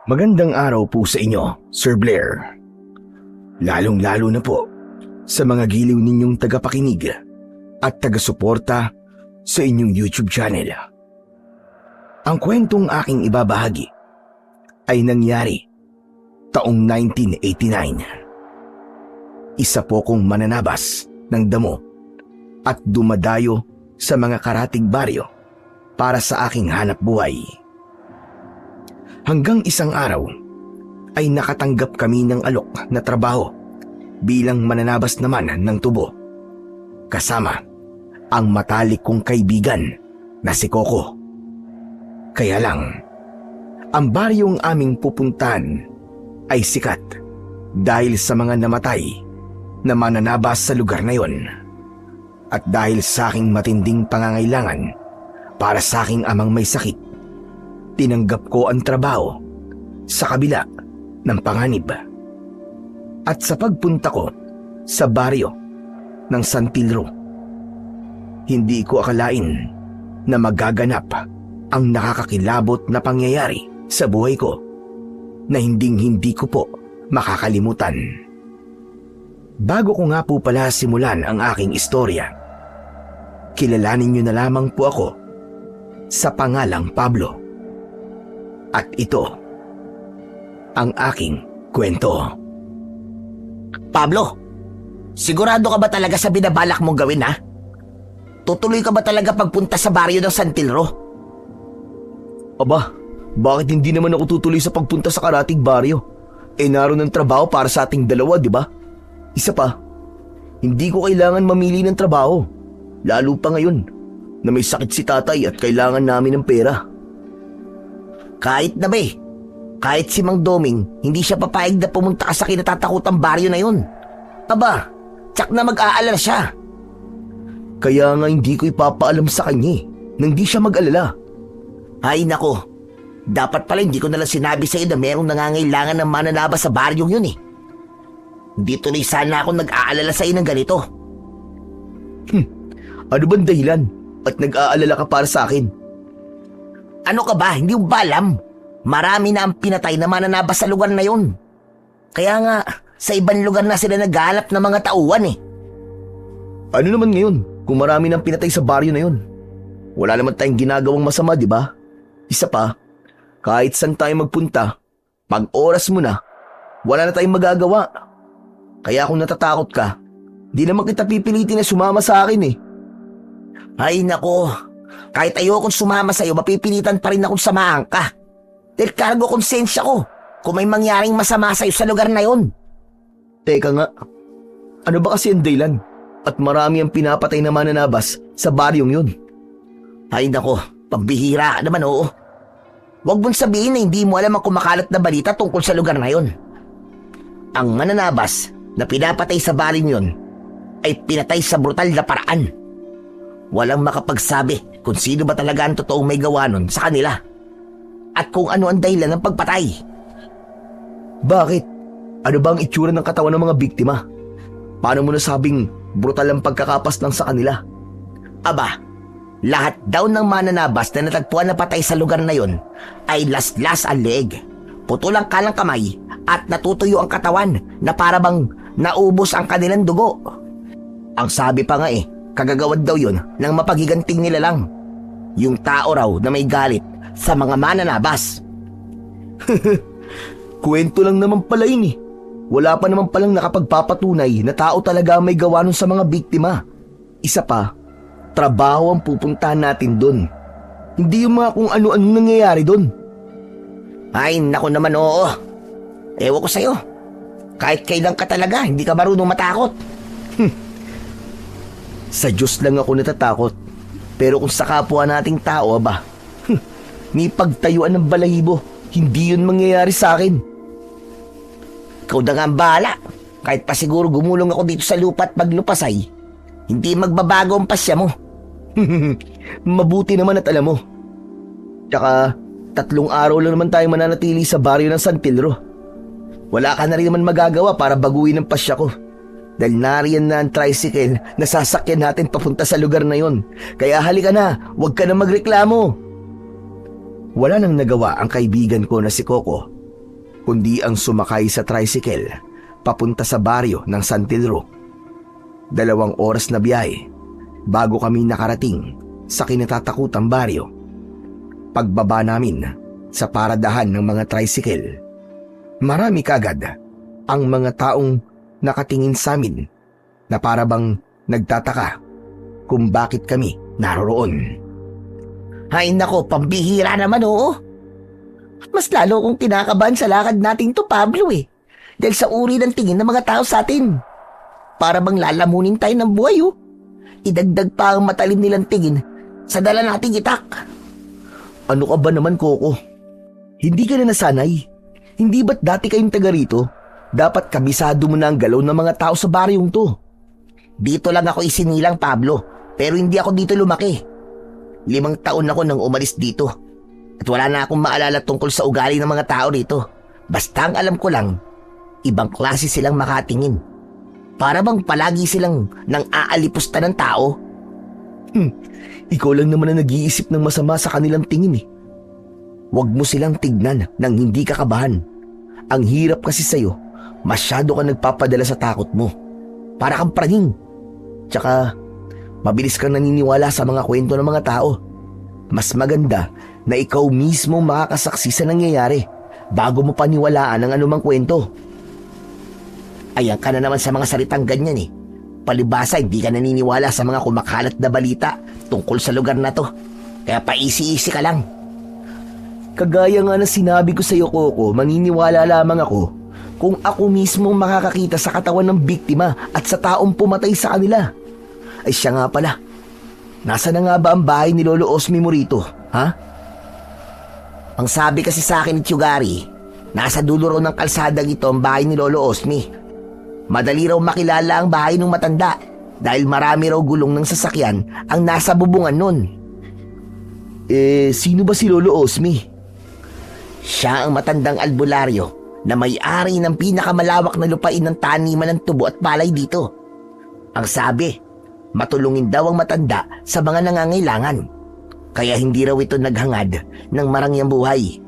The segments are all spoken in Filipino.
Magandang araw po sa inyo, Sir Blair. Lalong-lalo na po sa mga giliw ninyong tagapakinig at taga-suporta sa inyong YouTube channel. Ang kwentong aking ibabahagi ay nangyari taong 1989. Isa po kong mananabas ng damo at dumadayo sa mga karatig baryo para sa aking hanap buhay. Hanggang isang araw ay nakatanggap kami ng alok na trabaho bilang mananabas naman ng tubo. Kasama ang matalik kong kaibigan na si Coco. Kaya lang, ang baryong aming pupuntahan ay sikat dahil sa mga namatay na mananabas sa lugar na yon. At dahil sa aking matinding pangangailangan para sa aking amang may sakit, tinanggap ko ang trabaho sa kabila ng panganib. At sa pagpunta ko sa baryo ng Santilro, hindi ko akalain na magaganap ang nakakakilabot na pangyayari sa buhay ko na hindi ko po makakalimutan. Bago ko nga po pala simulan ang aking istorya, kilalanin niyo na lamang po ako sa pangalang Pablo. At ito ang aking kwento. Pablo, sigurado ka ba talaga sa binabalak mong gawin, ha? Tutuloy ka ba talaga pagpunta sa baryo ng Santilro? Aba, bakit hindi naman ako tutuloy sa pagpunta sa karatig baryo? Naroon ng trabaho para sa ating dalawa, di ba? Isa pa, hindi ko kailangan mamili ng trabaho. Lalo pa ngayon na may sakit si tatay at kailangan namin ng pera. Kahit na ba kahit si Mang Doming, hindi siya papayag na pumunta ka sa kinatatakutang baryo na yun. Aba, tsak na mag-aalala siya. Kaya nga hindi ko ipapaalam sa kanya nang di siya mag-alala. Ay nako, dapat pala hindi ko nalang sinabi sa iyo na merong nangangailangan ng mananabas sa baryong yun eh. Hindi tuloy sana ako nag-aalala sa iyo ng ganito. Ano bang dahilan at nag-aalala ka para sa akin? Ano ka ba? Hindi mo ba alam? Marami na ang pinatay na mananabas sa lugar na yun. Kaya nga, sa ibang lugar na sila naghahanap ng mga tauhan eh. Ano naman ngayon kung marami nang pinatay sa baryo na yun? Wala naman tayong ginagawang masama, di ba? Isa pa, kahit saan tayo magpunta, pag oras mo na, wala na tayong magagawa. Kaya kung natatakot ka, di naman kita pipilitin na sumama sa akin eh. Ay nako, kahit ayokong sumama sa'yo, mapipilitan pa rin akong samahan ka. Dahil kargo konsensya ko kung may mangyaring masama sa'yo sa lugar na yon. Teka nga, ano ba kasi ang dahilan? At marami ang pinapatay na mananabas sa baryong yun. Ay nako, pambihira ka naman, oo. Huwag mong sabihin na hindi mo alam ang kumakalat na balita tungkol sa lugar na yon. Ang mananabas na pinapatay sa baryong yon ay pinatay sa brutal na paraan. Walang makapagsabi kung sino ba talaga ang totoong may gawa nun sa kanila at kung ano ang dahilan ng pagpatay. Bakit? Ano ba ang itsura ng katawan ng mga biktima? Paano mo nasabing brutal ang pagkakapas lang sa kanila? Aba, lahat daw ng mananabas na natagpuan na patay sa lugar na yon ay laslas ang leeg, putol ang kalang kamay at natutuyo ang katawan na para bang naubos ang kanilang dugo. Ang sabi pa nga kagagawad daw yun ng mapaghiganting nila lang. Yung tao raw na may galit sa mga mananabas. Kwento lang naman pala yun eh. Wala pa naman palang nakapagpapatunay na tao talaga may gawa nun sa mga biktima. Isa pa, trabaho ang pupuntahan natin dun. Hindi yung mga kung ano-ano nangyayari dun. Ay, naku naman, oo. Ewan ko sa'yo. Kahit kailan ka talaga, hindi ka marunong matakot. Sa Diyos lang ako natatakot. Pero kung sa kapwa nating tao, may pagtayuan ng balahibo, hindi yun mangyayari sa akin. Ikaw na nga ang bahala. Kahit pa siguro gumulong ako dito sa lupa at maglupasay, hindi magbabago ang pasya mo. Mabuti naman at alam mo. Tsaka, 3 araw lang naman tayo mananatili sa baryo ng Santilro. Wala ka na rin naman magagawa para baguhin ang pasya ko. Dahil nariyan na ang tricycle na sasakyan natin papunta sa lugar na yon. Kaya halika na, huwag ka na magreklamo. Wala nang nagawa ang kaibigan ko na si Coco kundi ang sumakay sa tricycle papunta sa baryo ng San Pedro. 2 oras na biyahe bago kami nakarating sa kinatatakutang baryo. Pagbaba namin sa paradahan ng mga tricycle, marami kagad ang mga taong nakatingin sa amin na para bang nagtataka kung bakit kami naroroon. Ay nako, pambihira naman oo. Mas lalo kong kinakabahan sa lakad natin to, Pablo eh. Dahil sa uri ng tingin ng mga tao sa atin. Para bang lalamunin tayo ng buhay oh. Idagdag pa ang matalim nilang tingin sa dala nating itak. Ano ka ba naman, Coco? Hindi ka na nasanay? Hindi ba't dati kayong taga rito? Dapat kabisado mo na ang galaw ng mga tao sa baryong to. Dito lang ako isinilang, Pablo. Pero hindi ako dito lumaki. 5 taon ako nang umalis dito. At wala na akong maalala tungkol sa ugali ng mga tao rito. Basta ang alam ko lang, ibang klase silang makatingin. Para bang palagi silang nang aalipusta ng tao. Ikaw lang naman ang nag-iisip ng masama sa kanilang tingin eh. Huwag mo silang tignan nang hindi ka kabahan. Ang hirap kasi sa'yo, masyado ka nagpapadala sa takot mo. Para kang praning. Tsaka, mabilis kang naniniwala sa mga kwento ng mga tao. Mas maganda na ikaw mismo makakasaksi sa nangyayari bago mo paniwalaan ang anumang kwento. Ayan ka na naman sa mga salitang ganyan eh. Palibasa hindi ka naniniwala sa mga kumakalat na balita tungkol sa lugar na to. Kaya paisi-isi ka lang. Kagaya nga na sinabi ko sa iyo, Coco, maniniwala lamang ako kung ako mismo makakakita sa katawan ng biktima at sa taong pumatay sa kanila. Ay siya nga pala. Nasa na nga ba ang bahay ni Lolo Osmi mo rito, ha? Ang sabi kasi sa akin ni Tiyugari, nasa dulo raw ng kalsadang ito ang bahay ni Lolo Osmi. Madali raw makilala ang bahay ng matanda dahil marami raw gulong ng sasakyan ang nasa bubungan nun. Sino ba si Lolo Osmi? Siya ang matandang albularyo na may-ari ng pinakamalawak na lupain ng taniman ng tubo at palay dito. Ang sabi, matulungin daw ang matanda sa mga nangangailangan. Kaya hindi raw ito naghangad ng marangyang buhay.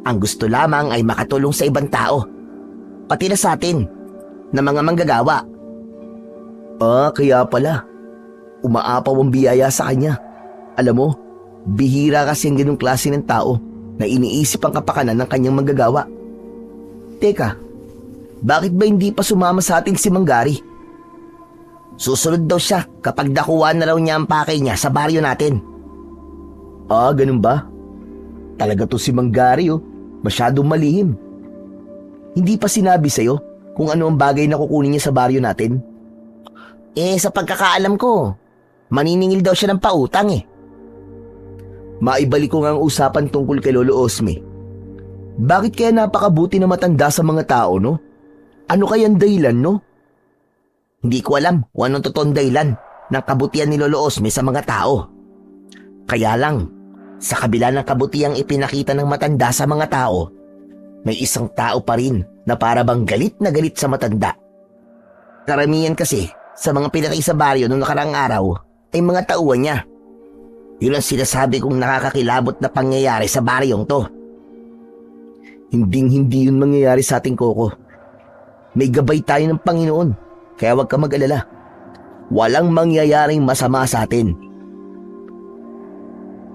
Ang gusto lamang ay makatulong sa ibang tao. Pati na sa atin, na mga manggagawa. Kaya pala. Umaapaw ang biyaya sa kanya. Alam mo, bihira kasi ang ganung klase ng tao na iniisip ang kapakanan ng kanyang manggagawa. Teka, bakit ba hindi pa sumama sa atin si Manggari? Susunod daw siya kapag nakuha na raw niya ang pakay niya sa baryo natin. Ganun ba? Talaga to si Manggari oh. Masyadong malihim. Hindi pa sinabi sa'yo kung ano ang bagay na kukunin niya sa baryo natin? Sa pagkakaalam ko, maniningil daw siya ng pautang eh. Maibalik ko nga ang usapan tungkol kay Lolo Osmi. Bakit kaya napakabuti na matanda sa mga tao, no? Ano kayang dahilan, no? Hindi ko alam kung anong totoong dahilan ng kabutihan ni Lolo Osmi sa mga tao. Kaya lang, sa kabila ng kabutihang ipinakita ng matanda sa mga tao, may isang tao pa rin na para bang galit na galit sa matanda. Karamihan kasi sa mga pinatay sa baryo noong nakaraang araw ay mga tauhan niya. Yun ang sinasabi kong nakakakilabot na pangyayari sa baryong to. Hinding-hindi yun mangyayari sa ating Coco. May gabay tayo ng Panginoon, kaya huwag ka mag-alala. Walang mangyayaring masama sa atin.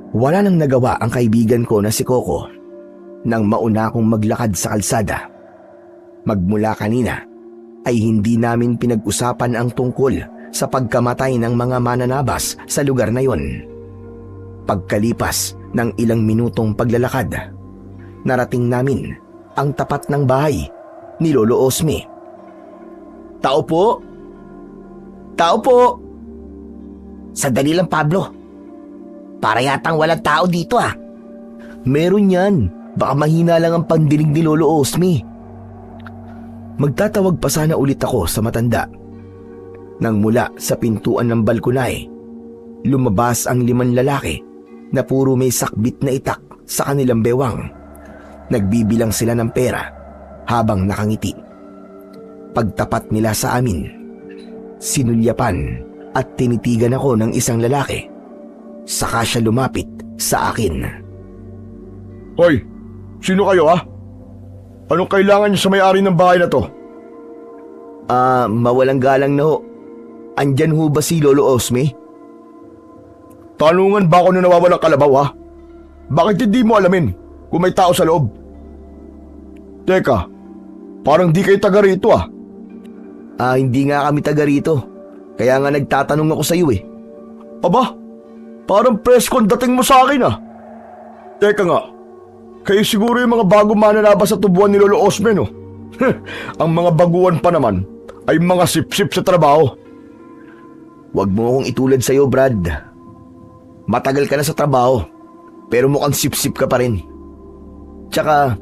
Wala nang nagawa ang kaibigan ko na si Coco nang mauna akong maglakad sa kalsada. Magmula kanina ay hindi namin pinag-usapan ang tungkol sa pagkamatay ng mga mananabas sa lugar na yon. Pagkalipas ng ilang minutong paglalakad, narating namin ang tapat ng bahay ni Lolo Osmi. Tao po! Tao po! Sandali lang, Pablo. Para yatang walang tao dito ah. Meron yan. Baka mahina lang ang pandinig ni Lolo Osmi. Magtatawag pa sana ulit ako sa matanda. Nang mula sa pintuan ng balkonay, lumabas ang 5 lalaki na puro may sakbit na itak sa kanilang bewang. Nagbibilang sila ng pera habang nakangiti. Pagtapat nila sa amin, sinulyapan at tinitigan ako ng isang lalaki. Saka siya lumapit sa akin. Hoy! Sino kayo Anong kailangan niyo sa may-ari ng bahay na to? Mawalang galang na ho. Andyan ho ba si Lolo Osme? Tanungan ba ako na nawawalang kalabaw, ha? Bakit hindi mo alamin kung may tao sa loob? Teka, parang di kayo taga rito, ah. Hindi nga kami taga rito. Kaya nga nagtatanong ako sa iyo eh. Aba, parang presko ang dating mo sa akin, ah. Teka nga, kayo siguro yung mga bagong mananabas sa tubuan ni Lolo Osme, no? Ang mga baguhan pa naman ay mga sip-sip sa trabaho. Huwag mo akong itulad sa iyo, Brad. Matagal ka na sa trabaho, pero mukhang sip-sip ka pa rin. Tsaka,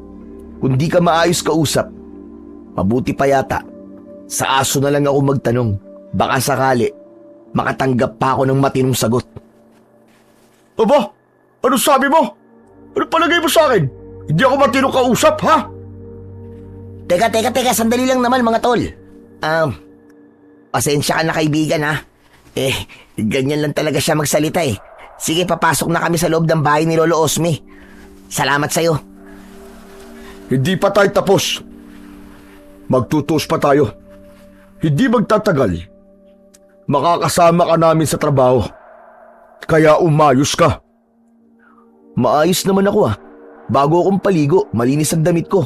kung di ka maayos kausap, mabuti pa yata, sa aso na lang ako magtanong. Baka sakali, makatanggap pa ako ng matinong sagot. Aba, ano sabi mo? Ano palagay mo sa akin? Hindi ako matinong kausap, ha? Teka, sandali lang naman mga tol. Pasensya ka na kaibigan ha. Ganyan lang talaga siya magsalita eh. Sige, papasok na kami sa loob ng bahay ni Lolo Osme. Salamat sa'yo. Hindi pa tayo tapos. Magtutos pa tayo. Hindi magtatagal. Makakasama ka namin sa trabaho. Kaya umayos ka. Maayos naman ako ah. Bago akong paligo, malinis ang damit ko.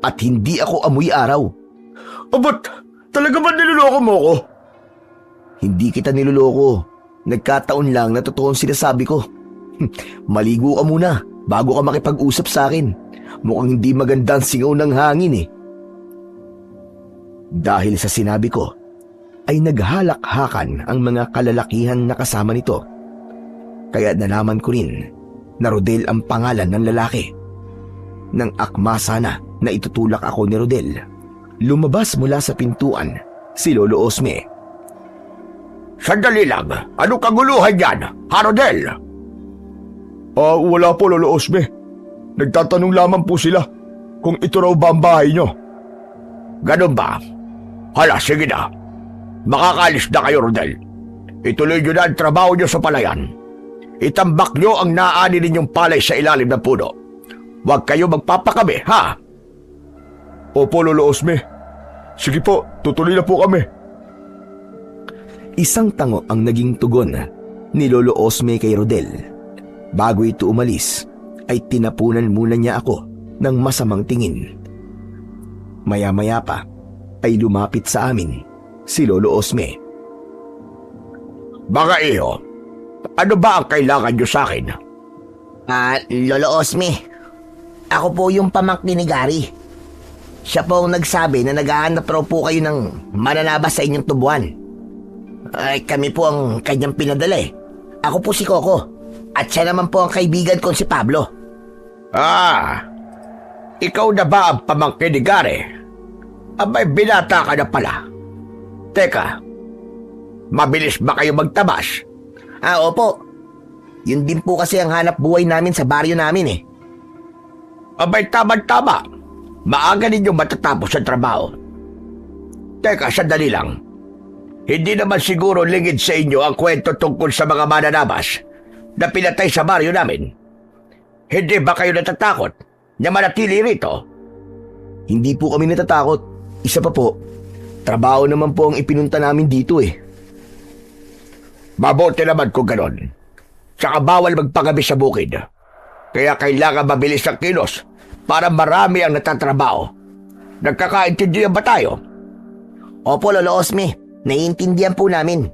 At hindi ako amoy araw. Abat, talaga ba niloloko mo ako? Hindi kita niloloko. Nagkataon lang na totoo ang sinasabi ko. Maligo ka muna bago ka makipag-usap sa akin. Mukhang hindi maganda ang singaw ng hangin eh. Dahil sa sinabi ko, ay naghalakhakan ang mga kalalakihan na kasama nito. Kaya nalaman ko rin na Rodel ang pangalan ng lalaki. Nang akma sana na itutulak ako ni Rodel, lumabas mula sa pintuan si Lolo Osme. Sandali lang, ano kaguluhan yan, Harodel? Wala po, Lolo Osme. Nagtatanong lamang po sila kung ito raw ba ang bahay nyo. Ganun ba? Hala, sige na. Makakalis na kayo, Rodel. Ituloy nyo na ang trabaho nyo sa palayan. Itambak nyo ang naani ninyong palay sa ilalim ng puno. Huwag kayo magpapakabi, ha? Opo, Lolo Osme. Sige po, tutuloy na po kami. Isang tango ang naging tugon ni Lolo Osme kay Rodel. Bago ito umalis, ay tinapunan muna niya ako ng masamang tingin. Maya-maya pa ay lumapit sa amin si Lolo Osme. Mga iyo, ano ba ang kailangan nyo sa akin? Lolo Osme, ako po yung pamangkin ni Gary. Siya po ang nagsabi na naghahanap raw po kayo ng mananabas sa inyong tubuan. Ay, kami po ang kanyang pinadala eh. Ako po si Coco. At siya naman po ang kaibigan ko si Pablo. Ikaw na ba ang pamangkin ni Gary? Abay, binata ka na pala. Teka, mabilis ba kayo magtabas? Opo. Yun din po kasi ang hanap buhay namin sa baryo namin eh. Abay, tama-tama. Maaga ninyong matatapos ang trabaho. Teka, sandali lang. Hindi naman siguro lingid sa inyo ang kwento tungkol sa mga mananabas na pinatay sa baryo namin. Hindi ba kayo natatakot na manatili rito? Hindi po kami natatakot. Isa pa po, trabaho naman po ang ipinunta namin dito eh. Mabuti naman kung ganon. Tsaka bawal magpagabi sa bukid. Kaya kailangan mabilis ang kilos para marami ang natatrabaho. Nagkakaintindihan ba tayo? Opo, Lolo Osme. Naiintindihan po namin.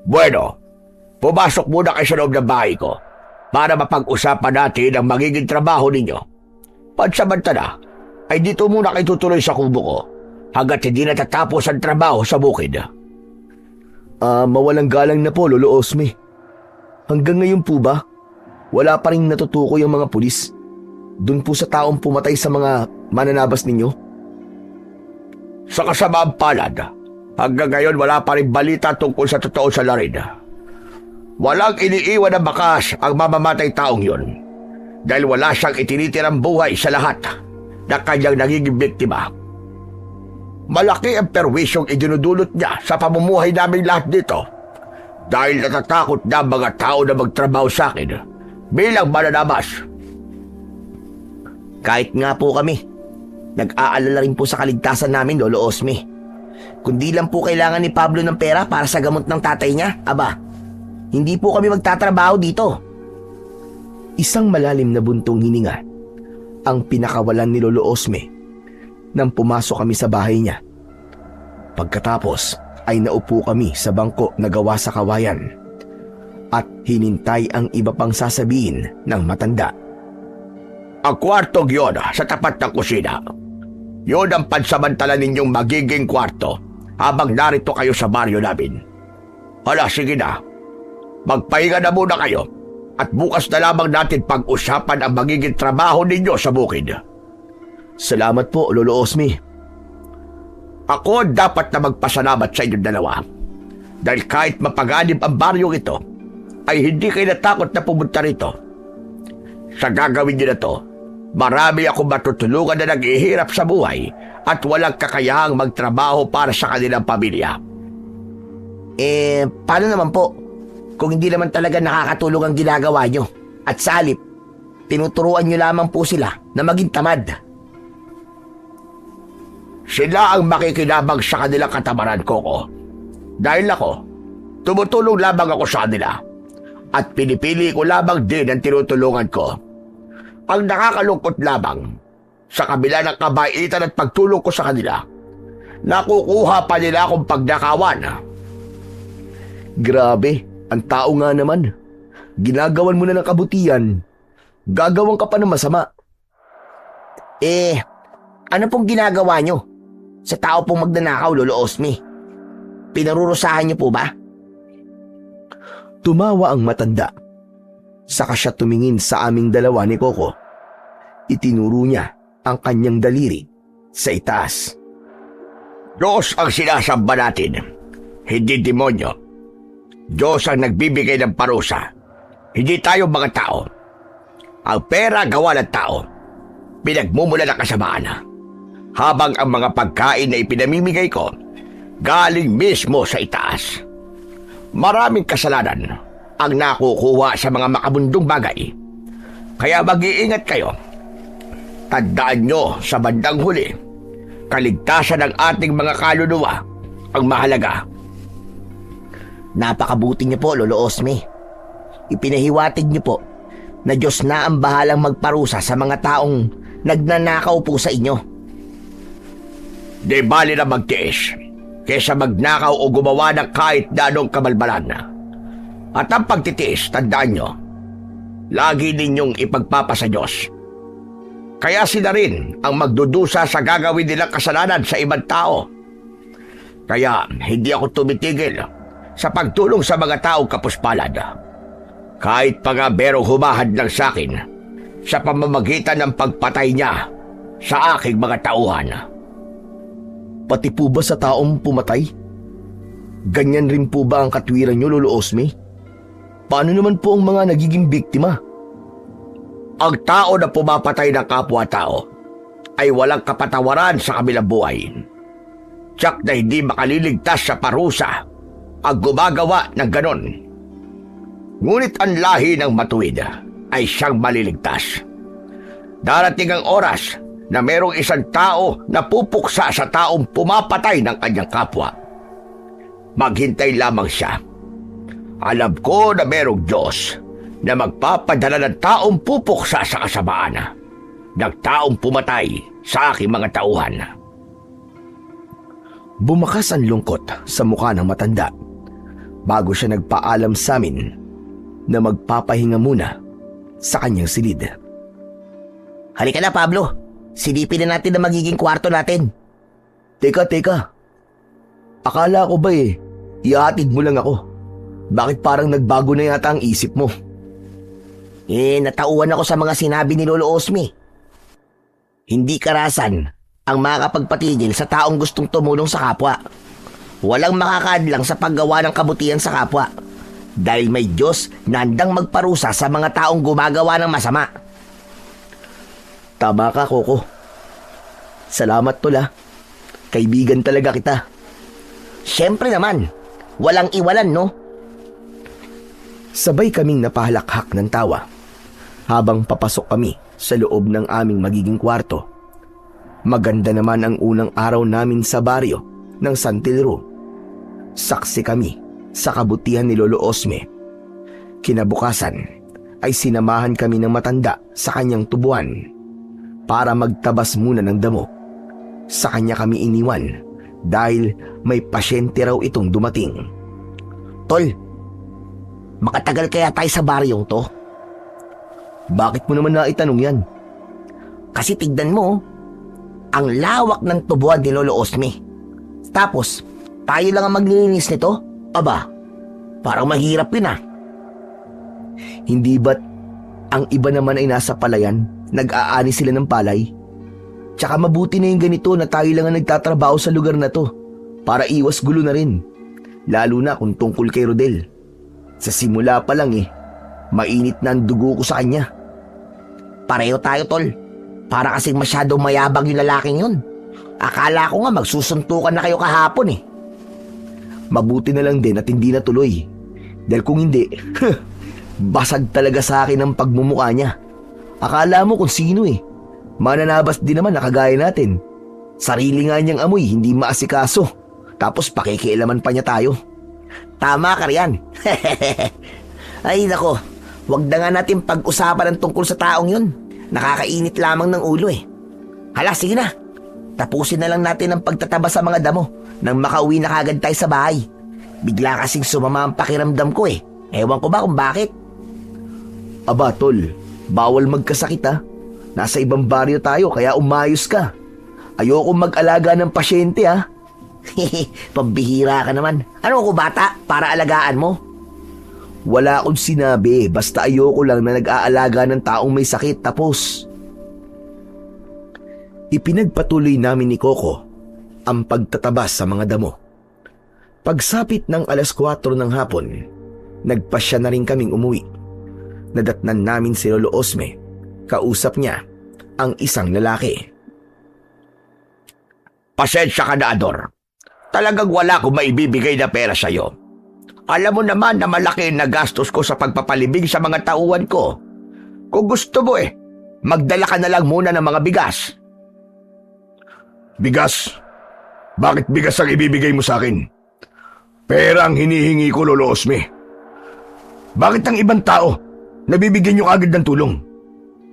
Bueno, pumasok muna kayo sa loob ng bahay ko para mapag-usapan natin ang magiging trabaho ninyo. Pansamantala, ay dito muna kayo tutuloy sa kubo ko hanggat hindi natatapos ang trabaho sa bukid. Mawalang galang na po, Lolo Osme. Hanggang ngayon po ba, wala pa rin natutukoy ang mga pulis dun po sa taong pumatay sa mga mananabas ninyo? Sa kasamaang palad, hanggang ngayon wala pa rin balita tungkol sa totoo sa larin. Walang iniiwan na bakas ang mamamatay taong yun dahil wala siyang itinitirang buhay sa lahat na kanyang nagiging biktima. Malaki ang perwisyong idinudulot niya sa pamumuhay namin lahat dito dahil natatakot na ang mga tao na magtrabaho sa akin bilang mananabas. Kahit nga po kami, Nag-aalala rin po sa kaligtasan namin, Lolo Osme. Kundi lang po kailangan ni Pablo ng pera para sa gamot ng tatay niya, aba, hindi po kami magtatrabaho dito. Isang malalim na buntong hininga ang pinakawalan ni Lolo Osme nang pumasok kami sa bahay niya. Pagkatapos ay naupo kami sa bangko na gawa sa kawayan at hinintay ang iba pang sasabihin ng matanda. Ang kwartong yun sa tapat ng kusina. Yun ang pansamantala ninyong magiging kwarto habang narito kayo sa baryo namin. Hala, sige na. Magpahinga na muna kayo at bukas na lamang natin pag-usapan ang magiging trabaho ninyo sa bukid. Salamat po, Lolo Osme. Ako dapat na magpasalamat sa inyong dalawa. Dahil kahit mapaganib ang baryong ito, ay hindi kayo natakot na pumunta rito. Sa gagawin niyo na to, marami akong matutulungan na naghihirap sa buhay at walang kakayahang magtrabaho para sa kanilang pamilya. Paano naman po? Kung hindi naman talaga nakakatulong ang ginagawa nyo at sa halip, tinuturuan nyo lamang po sila na maging tamad. Sila ang makikinabang sa kanilang katamaran, Koko. Dahil ako, tumutulong lamang ako sa kanila at pinipili ko lamang din ang tinutulungan ko. Ang nakakalungkot lamang, sa kabila ng kabaitan at pagtulong ko sa kanila, nakukuha pa nila akong pagnakawan. Grabe, ang tao nga naman. Ginagawan mo na ng kabutihan, gagawan ka pa ng masama. Ano pong ginagawa nyo sa tao pong magnanakaw, Lolo Osme? Pinarurusahan nyo po ba? Tumawa ang matanda. Saka siya tumingin sa aming dalawa ni Coco. Itinuro niya ang kanyang daliri sa itaas. Diyos ang sinasamba natin, hindi demonyo. Diyos ang nagbibigay ng parusa, hindi tayo mga tao. Ang pera gawa ng tao, pinagmumula ng kasamaan. Habang ang mga pagkain na ipinamimigay ko, galing mismo sa itaas. Maraming kasalanan ang nakukuha sa mga makabundong bagay. Kaya mag-iingat kayo. Tandaan nyo sa bandang huli, kaligtasan ng ating mga kaluluwa ang mahalaga. Napakabuti niyo po, Lolo Osme. Ipinahiwatig niyo po na Diyos na ang bahalang magparusa sa mga taong nagnanakaw po sa inyo. Di bali na magtiis kesa magnakaw o gumawa ng kahit na anong kabalbalan. At ang pagtitiis, tandaan nyo, lagi ninyong ipagpapasa Diyos. Kaya sila rin ang magdudusa sa gagawin nilang kasalanan sa ibang tao. Kaya hindi ako tumitigil sa pagtulong sa mga taong kapuspalad. Kahit pa nga merong humahad lang sa akin sa pamamagitan ng pagpatay niya sa aking mga tauhan. Pati po ba sa taong pumatay? Ganyan rin po ba ang katwiran niyo, Lolo Osme? Paano naman po ang mga nagiging biktima? Ang tao na pumapatay ng kapwa-tao ay walang kapatawaran sa kabilang buhay. Tiyak na hindi makaliligtas sa parusa ang gumagawa ng ganon. Ngunit ang lahi ng matuwid ay siyang maliligtas. Darating ang oras na merong isang tao na pupuksa sa taong pumapatay ng kanyang kapwa. Maghintay lamang siya. Alam ko na merong Diyos na magpapadala ng taong pupuksa sa kasamaan ng taong pumatay sa aking mga tauhan. Bumakas ang lungkot sa mukha ng matanda bago siya nagpaalam sa amin na magpapahinga muna sa kanyang silid. Halika na, Pablo. Silipin na natin ang magiging kwarto natin. Teka. Akala ko ba ihatid mo lang ako? Bakit parang nagbago na yata ang isip mo? Natauhan ako sa mga sinabi ni Lolo Osme. Hindi karasan ang makakapagpatigil sa taong gustong tumulong sa kapwa. Walang makakadlang sa paggawa ng kabutihan sa kapwa. Dahil may Diyos na handang magparusa sa mga taong gumagawa ng masama. Tama ka, Coco. Salamat tol ha. Kaibigan talaga kita. Siyempre naman, walang iwalan, no? Sabay kaming napahalakhak ng tawa habang papasok kami sa loob ng aming magiging kwarto. Maganda naman ang unang araw namin sa baryo ng San Telro. Saksi kami sa kabutihan ni Lolo Osme. Kinabukasan ay sinamahan kami ng matanda sa kanyang tubuan para magtabas muna ng damo. Sa kanya kami iniwan dahil may pasyente raw itong dumating. Tol, makatagal kaya tayo sa baryong to? Bakit mo naman naitanong yan? Kasi tignan mo, ang lawak ng tubuan ni Lolo Osme. Tapos, tayo lang ang maglilinis nito? Aba, parang mahirap yun ah. Hindi ba't ang iba naman ay nasa palayan, nag-aani sila ng palay? Tsaka mabuti na yung ganito na tayo lang ang nagtatrabaho sa lugar na to para iwas gulo na rin. Lalo na kung tungkol kay Rodel. Sa simula pa lang mainit na ang dugo ko sa kanya. Pareho tayo, tol. Para kasing masyadong mayabang yung lalaking yun. Akala ko nga magsusuntukan na kayo kahapon eh. Mabuti na lang din at hindi natuloy. Dahil kung hindi, basag talaga sa akin ang pagmumukha niya. Akala mo kung sino Mananabas din naman na kagaya natin. Sarili nga niyang amoy, hindi maasikaso. Tapos pakikialaman pa niya tayo. Tama ka riyan. Ay nako, wag na nga natin pag-usapan ang tungkol sa taong yun. Nakakainit lamang ng ulo eh. Hala, sige na. Tapusin na lang natin ang pagtataba sa mga damo nang makauwi na kagad tayo sa bahay. Bigla kasing sumama ang pakiramdam ko eh. Ewan ko ba kung bakit. Aba tol, bawal magkasakit Nasa ibang baryo tayo kaya umayos ka. Ayoko mag-alaga ng pasyente Pambihira ka naman. Ano ko bata para alagaan mo? Wala akong sinabi, basta ayoko lang na nag-aalaga ng taong may sakit tapos. Ipinagpatuloy namin ni Coco ang pagtatabas sa mga damo. Pagsapit ng 4:00 ng hapon, nagpasya na rin kaming umuwi. Nadatnan namin si Lolo Osme. Kausap niya ang isang lalaki. Pasensya ka na, Ador. Talagang wala akong maibibigay na pera sa'yo. Alam mo naman na malaki na gastos ko sa pagpapalibing sa mga tauhan ko. Kung gusto mo magdala ka na lang muna ng mga bigas. Bigas? Bakit bigas ang ibibigay mo sa akin? Pera ang hinihingi ko, Lolo Osme. Bakit ang ibang tao nabibigyan nyo agad ng tulong?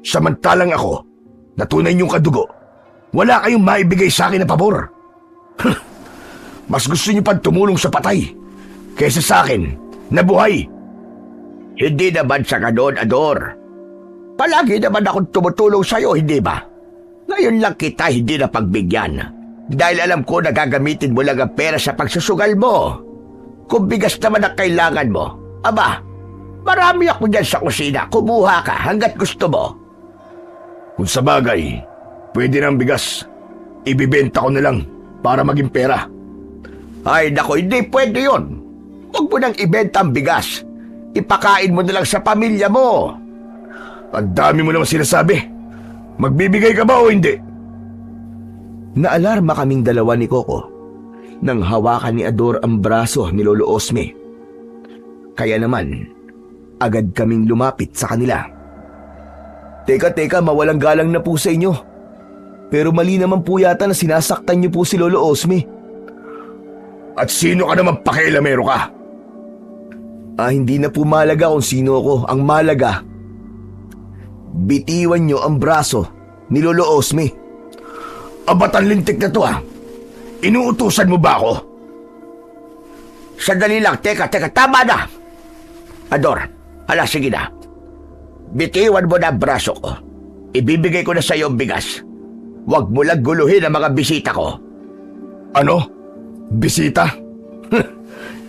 Samantalang ako, na tunay niyong kadugo, wala kayong maibigay sa akin na pabor. Mas gusto niyo pang tumulong sa patay kaysa sa akin na buhay. Hindi naman sa ganon, Ador. Palagi naman akong tumutulong sa'yo, hindi ba? Ngayon lang kita hindi na pagbigyan. Dahil alam ko na gagamitin mo lang ang pera sa pagsusugal mo. Kung bigas naman ang kailangan mo, aba, marami ako dyan sa kusina. Kumuha ka hanggat gusto mo. Kung sa bagay, pwede ng bigas. Ibibenta ko na lang para maging pera. Ay nako, hindi pwede yun. Huwag mo nang ibenta ang bigas. Ipakain mo na lang sa pamilya mo. Ang dami mo naman sinasabi. Magbibigay ka ba o hindi? Naalarma kaming dalawa ni Coco nang hawakan ni Ador ang braso ni Lolo Osme. Kaya naman, agad kaming lumapit sa kanila. Teka, mawalang galang na po sa inyo. Pero mali naman po yata na sinasaktan niyo po si Lolo Osme. At sino ka naman pakialamero ka? Hindi na po malaga kung sino ako. Ang malaga, bitiwan niyo ang braso ni Lolo Osme. Abatan lintik na to Inuutusan mo ba ako? Sandali lang, teka, tama na. Ador, hala sige na. Bitiwan mo na ang braso ko. Ibibigay ko na sa iyo ang bigas. Huwag mo lang guluhin ang mga bisita ko. Ano? Bisita?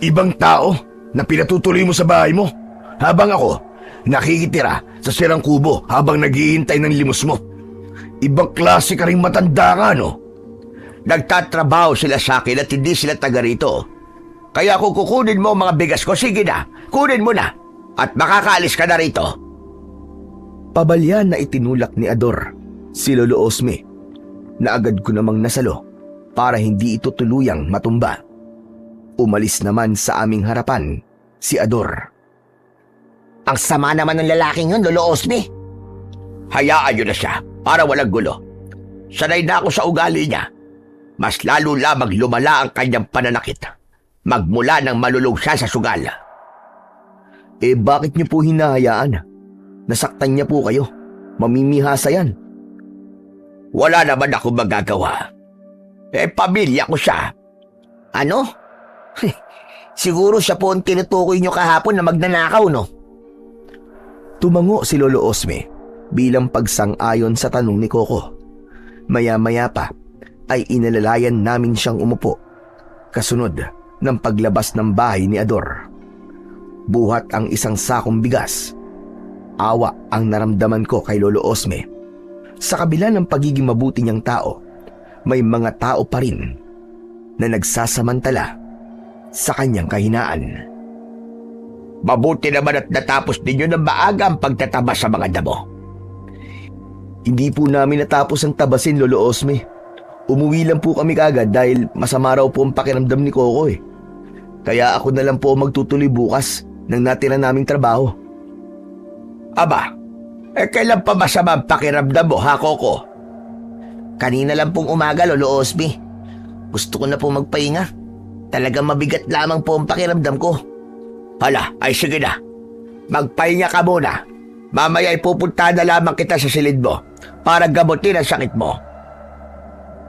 Ibang tao na pinatutuloy mo sa bahay mo, habang ako nakikitira sa sirang kubo habang naghihintay ng limos mo. Ibang klase ka ring matanda ka, no? Nagtatrabaho sila sa akin at hindi sila taga rito. Kaya kung kukunin mo ang mga bigas ko, sige na, kunin mo na. At makakaalis ka na rito. Pabalyan na itinulak ni Ador si Lolo Osme na agad ko namang nasalo para hindi ito tuluyang matumba. Umalis naman sa aming harapan si Ador. Ang sama naman ng lalaking yun, Lolo Osme. Hayaan nyo na siya para walang gulo. Sanay na ako sa ugali niya. Mas lalo lamang lumala ang kanyang pananakit. Magmula nang malulog siya sa sugal. Bakit niyo po hinahayaan? Nasaktan niya po kayo. Mamimihasa yan. Wala naman ako magagawa. Pamilya ko siya. Ano? Siguro siya po ang tinutukoy nyo kahapon na magnanakaw, no? Tumango si Lolo Osme bilang pagsang-ayon sa tanong ni Coco. Maya-maya pa ay inalalayan namin siyang umupo. Kasunod ng paglabas ng bahay ni Ador. Buhat ang isang sakong bigas. Awa ang naramdaman ko kay Lolo Osme. Sa kabila ng pagiging mabuti niyang tao, may mga tao pa rin na nagsasamantala sa kanyang kahinaan. Mabuti naman at natapos ninyo ng maaga ang pagtatabas sa mga damo. Hindi po namin natapos ang tabasin, Lolo Osme. Umuwi lang po kami kagad dahil masama raw po ang pakiramdam ni Coco eh. Kaya ako na lang po magtutuloy bukas ng natira naming trabaho. Aba, kailan pa masama ang pakiramdam mo, ha, Coco? Kanina lang pong umaga, Lolo Osme. Gusto ko na po magpahinga. Talagang mabigat lamang po ang pakiramdam ko. Hala, ay sige na. Magpahinga ka muna. Mamaya ay pupunta na lamang kita sa silid mo para gamutin ang sakit mo.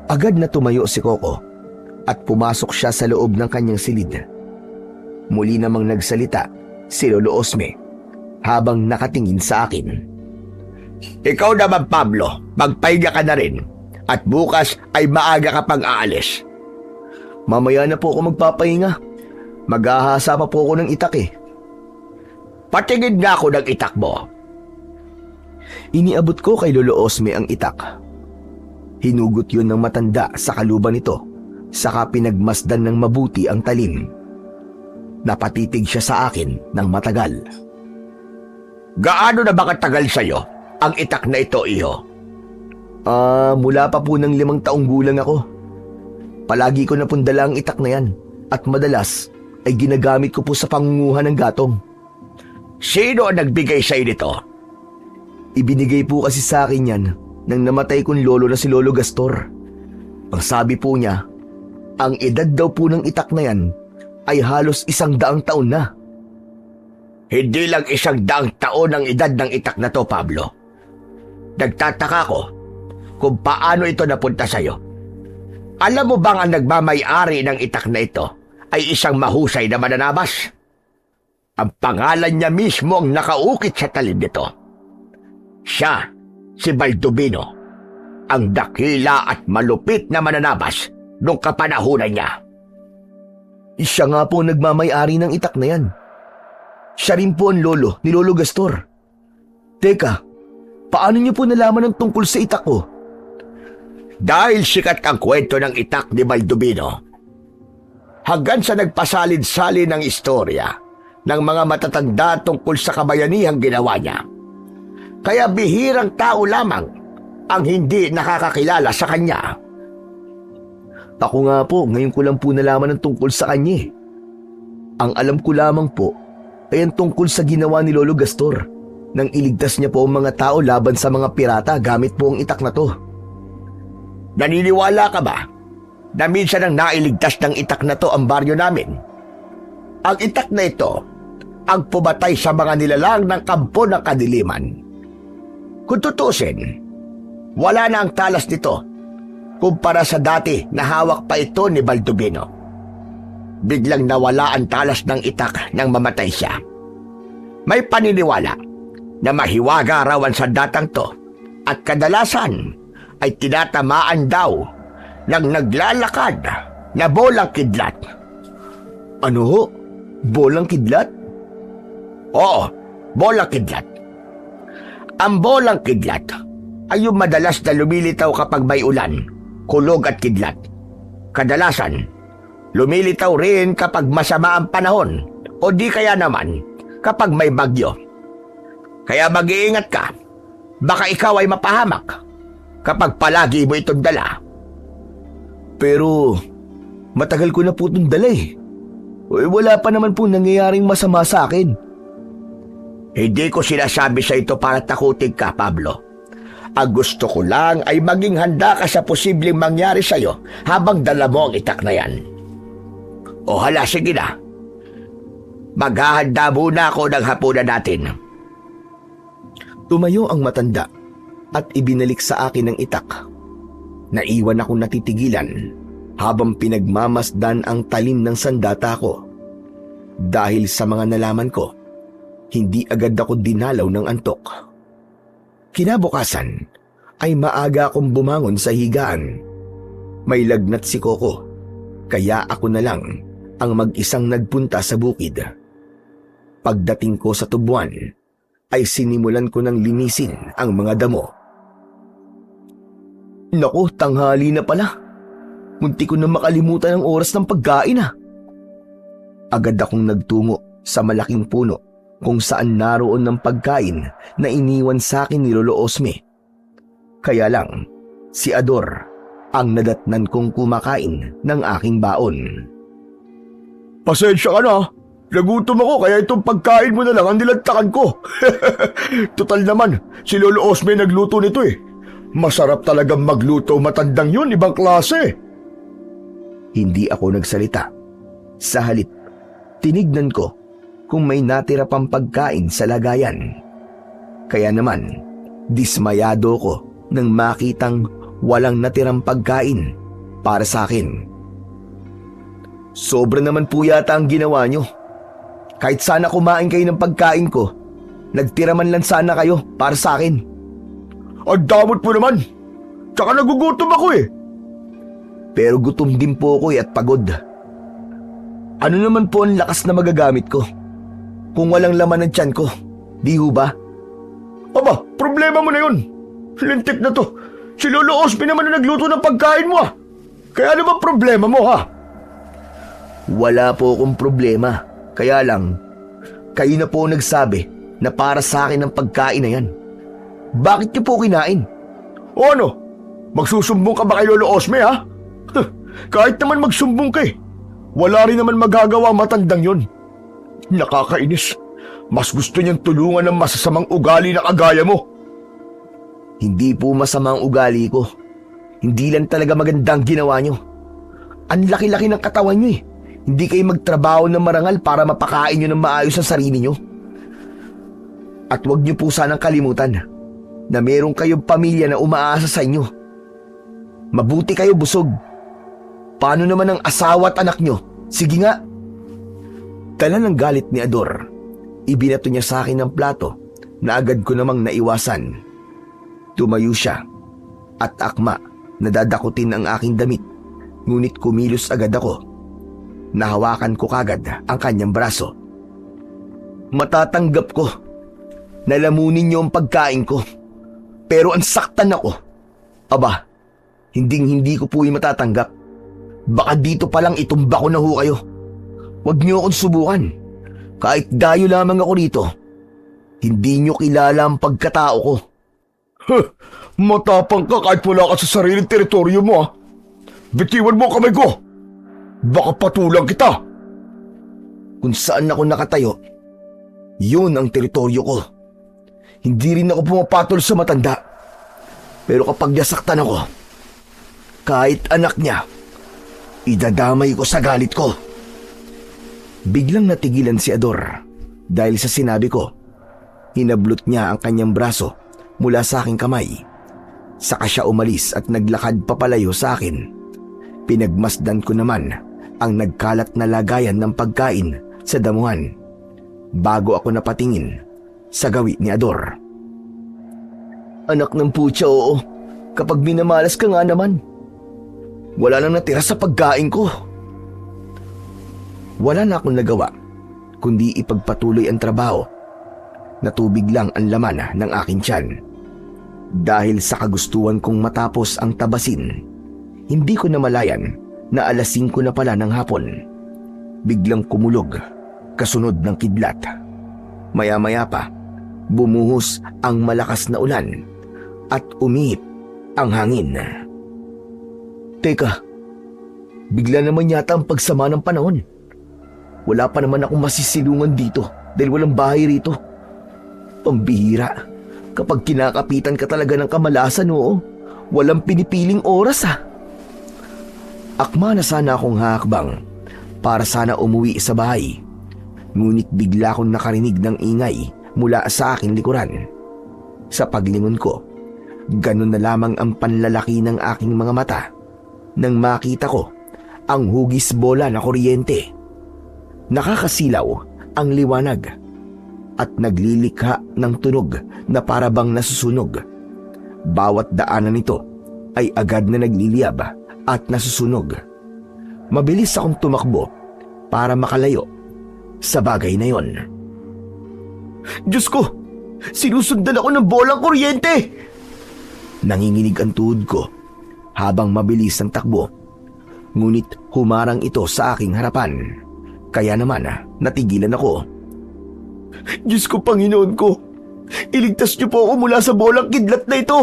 Agad na tumayo si Coco at pumasok siya sa loob ng kanyang silid. Muli namang nagsalita si Lolo Osme habang nakatingin sa akin. Ikaw naman, Pablo, magpahinga ka na rin at bukas ay maaga ka pang aalis. Mamaya na po ako magpapahinga. Maghahasa pa po ako ng itak eh. Patingin nga ako ng itak mo. Iniabot ko kay Lolo Osme ang itak. Hinugot yun ng matanda sa kaluban nito, saka pinagmasdan ng mabuti ang talim. Napatitig siya sa akin ng matagal. Gaano na ba katagal sa'yo ang itak na ito, iho? Mula pa po ng 5 taong gulang ako. Palagi ko na pundala ang itak na yan at madalas ay ginagamit ko po sa pangunguhan ng gatong. Sino ang nagbigay sa'yo nito? Ibinigay po kasi sa akin yan nang namatay kong lolo na si Lolo Gastor. Ang sabi po niya, ang edad daw po ng itak na yan ay halos 100 taon na. Hindi lang 100 taon ang edad ng itak na to, Pablo. Nagtataka ko kung paano ito napunta sa'yo. Alam mo bang ang nagmamay-ari ng itak na ito ay isang mahusay na mananabas? Ang pangalan niya mismo ang nakaukit sa talim nito. Siya, si Baldubino, ang dakila at malupit na mananabas noong kapanahunan niya. Siya nga po nagmamay-ari ng itak na yan. Siya rin po ang lolo ni Lolo Gastor. Teka, paano niyo po nalaman ang tungkol sa itak ko? Dahil sikat ang kwento ng itak ni Baldubino, hanggang sa nagpasalid-salin ng istorya ng mga matatanda tungkol sa kabayanihang ginawa niya. Kaya bihirang tao lamang ang hindi nakakakilala sa kanya. Ako nga po, ngayon ko lang po nalaman ang tungkol sa kanya. Ang alam ko lamang po ay ang tungkol sa ginawa ni Lolo Gastor nang iligtas niya po ang mga tao laban sa mga pirata gamit po ang itak na to. Naniniwala ka ba na minsan ang nailigtas ng itak na to ang baryo namin? Ang itak na ito ang pumatay sa mga nilalang ng kampo ng kadiliman. Kung tutusin, wala na ang talas nito kumpara sa dati na hawak pa ito ni Baldubino. Biglang nawala ang talas ng itak nang mamatay siya. May paniniwala na mahiwaga raw ang sandatang to at kadalasan ay tinatamaan daw ng naglalakad na bolang kidlat. Ano ho? Bolang kidlat? Oo, bolang kidlat. Ang bolang kidlat ay yung madalas na lumilitaw kapag may ulan, kulog at kidlat. Kadalasan, lumilitaw rin kapag masama ang panahon o di kaya naman kapag may bagyo. Kaya mag-iingat ka, baka ikaw ay mapahamak kapag palagi mo itong dala. Pero matagal ko na po itong dala eh. Wala pa naman po nangyayaring masama sa akin. Hindi ko sinasabi sa ito para takutin ka, Pablo. Ang gusto ko lang ay maging handa ka sa posibleng mangyari sa'yo habang dala mo ang itak na yan. O hala, sige na. Maghahanda muna ako ng hapunan natin. Tumayo ang matanda at ibinalik sa akin ang itak. Naiwan akong natitigilan habang pinagmamasdan ang talim ng sandata ko. Dahil sa mga nalaman ko, hindi agad ako dinalaw ng antok. Kinabukasan ay maaga akong bumangon sa higaan. May lagnat si Coco, kaya ako na lang ang mag-isang nagpunta sa bukid. Pagdating ko sa tubuan, ay sinimulan ko ng linisin ang mga damo. Naku, tanghali na pala. Munti ko na makalimutan ang oras ng pagkain Agad akong nagtungo sa malaking puno kung saan naroon ng pagkain na iniwan sa akin ni Lolo Osme. Kaya lang, si Ador ang nadatnan kong kumakain ng aking baon. Pasensya ka na. Nagutom ako kaya itong pagkain mo na lang ang nilantakan ko. Total naman, si Lolo Osme nagluto nito eh. Masarap talagang magluto matandang yun, ibang klase. Hindi ako nagsalita. Sa halip, tinignan ko kung may natira pang pagkain sa lagayan. Kaya naman, dismayado ko nang makitang walang natirang pagkain para sa akin. Sobra naman po yata ang ginawa nyo. Kahit sana kumain kayo ng pagkain ko, nagtira man lang sana kayo para sa akin. Ang damot mo naman. Tsaka nagugutom ako eh. Pero gutom din po ako at pagod. Ano naman po ang lakas na magagamit ko kung walang laman ng tiyan ko, di ho ba? Aba, problema mo na yun. Lintik na to. Si Lolo Osme naman na nagluto ng pagkain mo Kaya ano ba problema mo Wala po akong problema. Kaya lang, kayo na po nagsabi na para sa akin ang pagkain na yan. Bakit niyo po kinain? O ano? Magsusumbong ka ba kay Lolo Osme Kahit naman magsumbong ka wala rin naman magagawa matandang yun. Nakakainis. Mas gusto niyang tulungan ng masasamang ugali na kagaya mo. Hindi po masama ang ugali ko. Hindi lang talaga magandang ginawa niyo. Ang laki-laki ng katawan niyo Hindi kayo magtrabaho ng marangal para mapakain niyo ng maayos ang sarili niyo. At huwag niyo po sanang kalimutan na meron kayong pamilya na umaasa sa inyo. Mabuti kayo busog. Paano naman ang asawa at anak niyo? Sige nga. Dala ng galit ni Ador, ibinato niya sa akin ng plato na agad ko namang naiwasan. Tumayo siya at akma na dadakutin ang aking damit, ngunit kumilos agad ako. Nahawakan ko kagad ang kanyang braso. Matatanggap ko. Nalamunin niyo ang pagkain ko. Pero ang saktan ako. Aba, hindi ko po matatanggap. Baka dito palang itumba ko na ho kayo. Huwag niyo akong subukan. Kahit dayo lamang ako rito. Hindi niyo kilala ang pagkatao ko. Matapang ka kahit wala ka sa sariling teritoryo mo Bitiwan mo kamay ko. Baka patulang kita. Kung saan ako nakatayo, yun ang teritoryo ko. Hindi rin ako pumapatol sa matanda. Pero kapag nasaktan ako, kahit anak niya, idadamay ko sa galit ko. Biglang natigilan si Ador dahil sa sinabi ko. Hinablot niya ang kanyang braso mula sa aking kamay. Saka siya umalis at naglakad papalayo sa akin. Pinagmasdan ko naman ang nagkalat na lagayan ng pagkain sa damuhan bago ako napatingin sa gawi ni Ador. Anak ng putya, oo. Kapag minamalas ka nga naman. Wala nang natira sa pagkain ko. Wala na akong nagawa kundi ipagpatuloy ang trabaho. Natubig lang ang laman ng aking tiyan. Dahil sa kagustuhan kong matapos ang tabasin, hindi ko namalayan na 5:00 na pala ng hapon. Biglang kumulog, kasunod ng kidlat. Maya-maya pa, bumuhos ang malakas na ulan at umihip ang hangin. Teka, bigla naman yata ang pagsama ng panahon. Wala pa naman akong masisilungan dito dahil walang bahay rito. Pambihira, Kapag kinakapitan ka talaga ng kamalasan, oo. Walang pinipiling oras Akma na sana akong hakbang para sana umuwi sa bahay. Ngunit bigla akong nakarinig ng ingay mula sa aking likuran. Sa paglingon ko, ganun na lamang ang panlalaki ng aking mga mata nang makita ko ang hugis bola na kuryente. Nakakasilaw ang liwanag at naglilikha ng tunog na parabang nasusunog. Bawat daanan nito ay agad na nagliliyab at nasusunog. Mabilis akong tumakbo para makalayo sa bagay na yon. Diyos ko! Sinusundan ako ng bolang kuryente! Nanginginig ang tuhod ko habang mabilis ang takbo. Ngunit humarang ito sa aking harapan. Kaya naman natigilan ako. Diyos ko, Panginoon ko! Iligtas niyo po ako mula sa bolang kidlat na ito!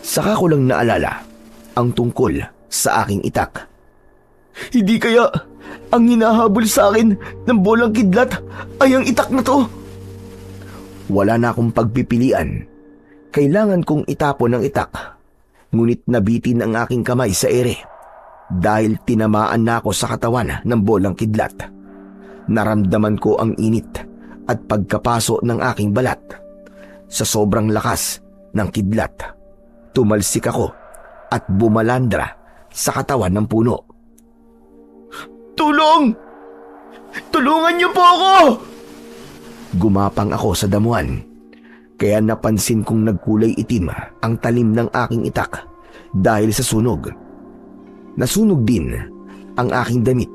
Saka ko lang naalala ang tungkol sa aking itak. Hindi kaya ang hinahabol sa akin ng bolang kidlat ay ang itak na to? Wala na akong pagpipilian. Kailangan kong itapon ang itak. Ngunit nabitin ang aking kamay sa ere dahil tinamaan na ako sa katawan ng bolang kidlat. Naramdaman ko ang init at pagkapaso ng aking balat. Sa sobrang lakas ng kidlat, tumalsik ako at bumalandra sa katawan ng puno. Tulong! Tulungan niyo po ako! Gumapang ako sa damuhan, kaya napansin kong nagkulay itim ang talim ng aking itak dahil sa sunog. Nasunog din ang aking damit,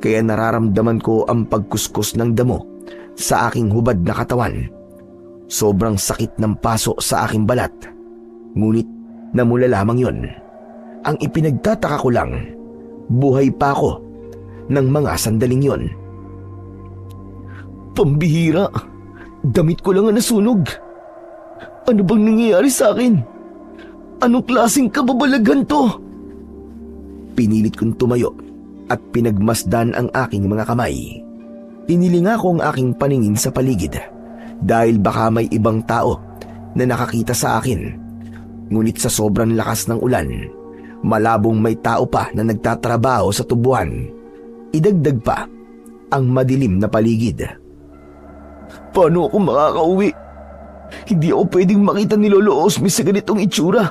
kaya nararamdaman ko ang pagkuskus ng damo sa aking hubad na katawan. Sobrang sakit ng paso sa aking balat, ngunit namula lamang yon. Ang ipinagtataka ko lang, buhay pa ako ng mga sandaling yon. Pambihira, damit ko lang ang nasunog. Ano bang nangyayari sa akin? Anong klaseng kababalaghan to? Pinilit kong tumayo at pinagmasdan ang aking mga kamay. Inilinga ko ang aking paningin sa paligid dahil baka may ibang tao na nakakita sa akin. Ngunit sa sobrang lakas ng ulan, malabong may tao pa na nagtatrabaho sa tubuan. Idagdag pa ang madilim na paligid. Paano ako makakauwi? Hindi ako pwedeng makita ni Lolo Osme sa ganitong itsura.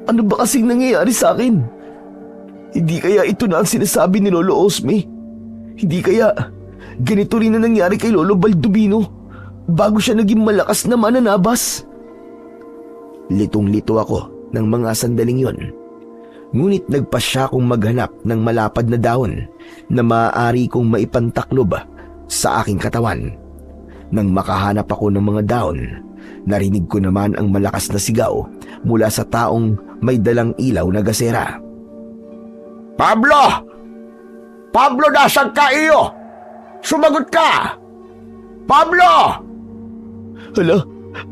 Ano ba kasing nangyayari sa akin? Hindi kaya ito na ang sinasabi ni Lolo Osme? Hindi kaya ganito rin na nangyari kay Lolo Baldubino bago siya naging malakas na mananabas? Litong-lito ako ng mga sandaling yon. Ngunit nagpasya kong maghanap ng malapad na dahon na maaari kong maipantaklob sa aking katawan. Nang makahanap ako ng mga dahon, narinig ko naman ang malakas na sigaw mula sa taong may dalang ilaw na gasera. Pablo! Pablo, nasaan ka iyo? Sumagot ka! Pablo! Hala,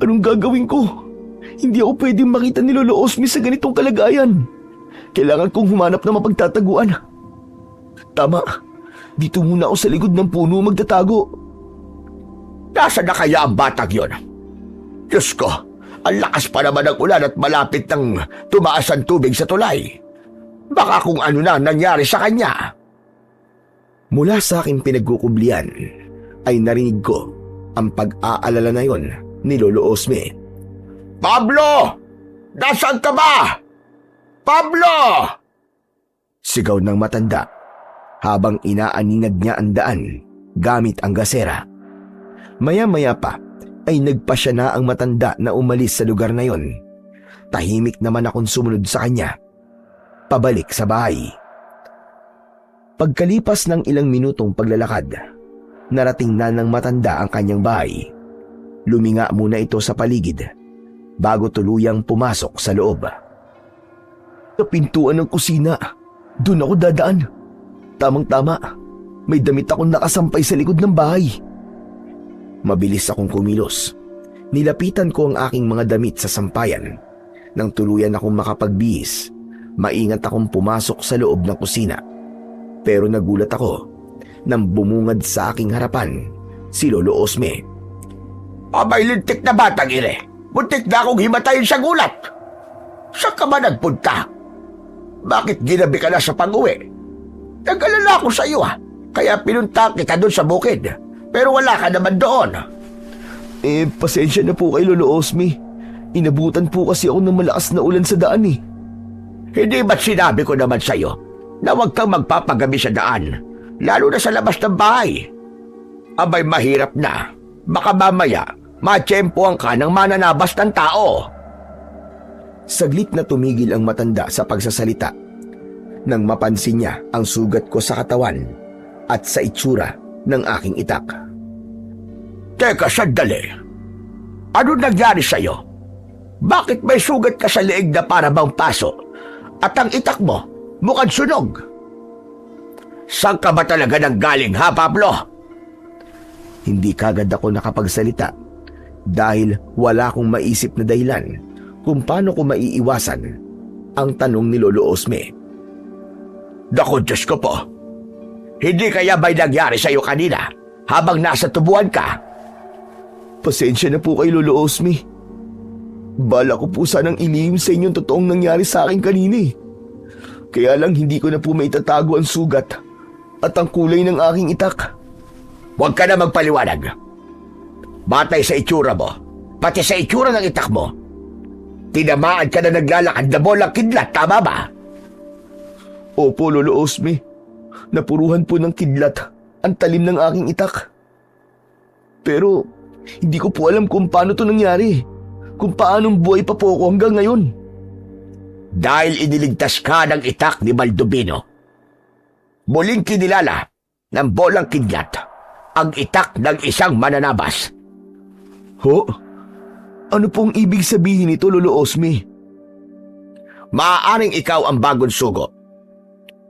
anong gagawin ko? Hindi ako pwedeng makita ni Lolo Osme sa ganitong kalagayan. Kailangan kong humanap na mapagtataguan. Tama, dito muna ako sa likod ng puno magtatago. Nasaan na kaya ang batang yon? Diyos ko, ang lakas pa naman ng ulan at malapit nang tumaas ang tubig sa tulay. Baka kung ano na nangyari sa kanya. Mula sa aking pinagkukublian ay narinig ko ang pag-aalala na yon ni Lolo Osme. Pablo! Nasaan ka ba? Pablo! Sigaw ng matanda habang inaaninag niya ang daan gamit ang gasera. Maya-maya pa ay nagpasya na ang matanda na umalis sa lugar na yon. Tahimik naman akong sumunod sa kanya, pabalik sa bahay. Pagkalipas ng ilang minutong paglalakad, narating na ng matanda ang kanyang bahay. Luminga muna ito sa paligid bago tuluyang pumasok sa loob. Sa pintuan ng kusina, doon ako dadaan. Tamang-tama, may damit akong nakasampay sa likod ng bahay. Mabilis akong kumilos. Nilapitan ko ang aking mga damit sa sampayan. Nang tuluyan akong makapagbihis, maingat akong pumasok sa loob ng kusina. Pero nagulat ako nang bumungad sa aking harapan si Lolo Osme. Abay lintik na batang ire. Muntik na akong himatayin sa gulat. Saan ka ba nagpunta? Bakit ginabi ka na sa pag-uwi? Nag-alala ako sa iyo kaya pinunta kita doon sa bukid. Pero wala ka naman doon. Pasensya na po kay Lolo Osmi. Inabutan po kasi ako ng malakas na ulan sa daan eh. Hindi ba't sinabi ko naman sa iyo na huwag kang magpapagabi sa daan, lalo na sa labas ng bahay? Abay mahirap na. Baka mamaya, matsyempohan ka ng mananabas ng tao. Saglit na tumigil ang matanda sa pagsasalita nang mapansin niya ang sugat ko sa katawan at sa itsura ng aking itak. Teka, sandali. Ano nangyari sa'yo? Bakit may sugat ka sa leeg na para bang paso? At ang itak mo, mukhang sunog. Saan ka ba talaga nanggaling, ha, Pablo? Hindi kagad ako nakapagsalita dahil wala akong maisip na dahilan kung paano ko maiiwasan ang tanong ni Lolo Osme. Naku, Diyos ko po. Hindi kaya ba'y nangyari sa'yo kanina habang nasa tubuan ka? Pasensya na po kay Lolo Osme. Bala ko po sanang ilihim sa inyong totoong nangyari sa akin kanina eh. Kaya lang hindi ko na po maitatago ang sugat at ang kulay ng aking itak. Huwag ka na magpaliwanag. Batay sa itsura mo, pati sa itsura ng itak mo, tinamaan ka na naglalakad na bolang kidlat, tama ba? Opo, Lolo Osme. Napuruhan po ng kidlat ang talim ng aking itak. Pero hindi ko po alam kung paano to nangyari. Kung paanong buhay pa po ako hanggang ngayon. Dahil iniligtas ka ng itak ni Baldubino. Muling kinilala ng bolang kidlat ang itak ng isang mananabas. Ho? Ano pong ibig sabihin nito, Lolo Osme? Maaaring ikaw ang bagong sugo.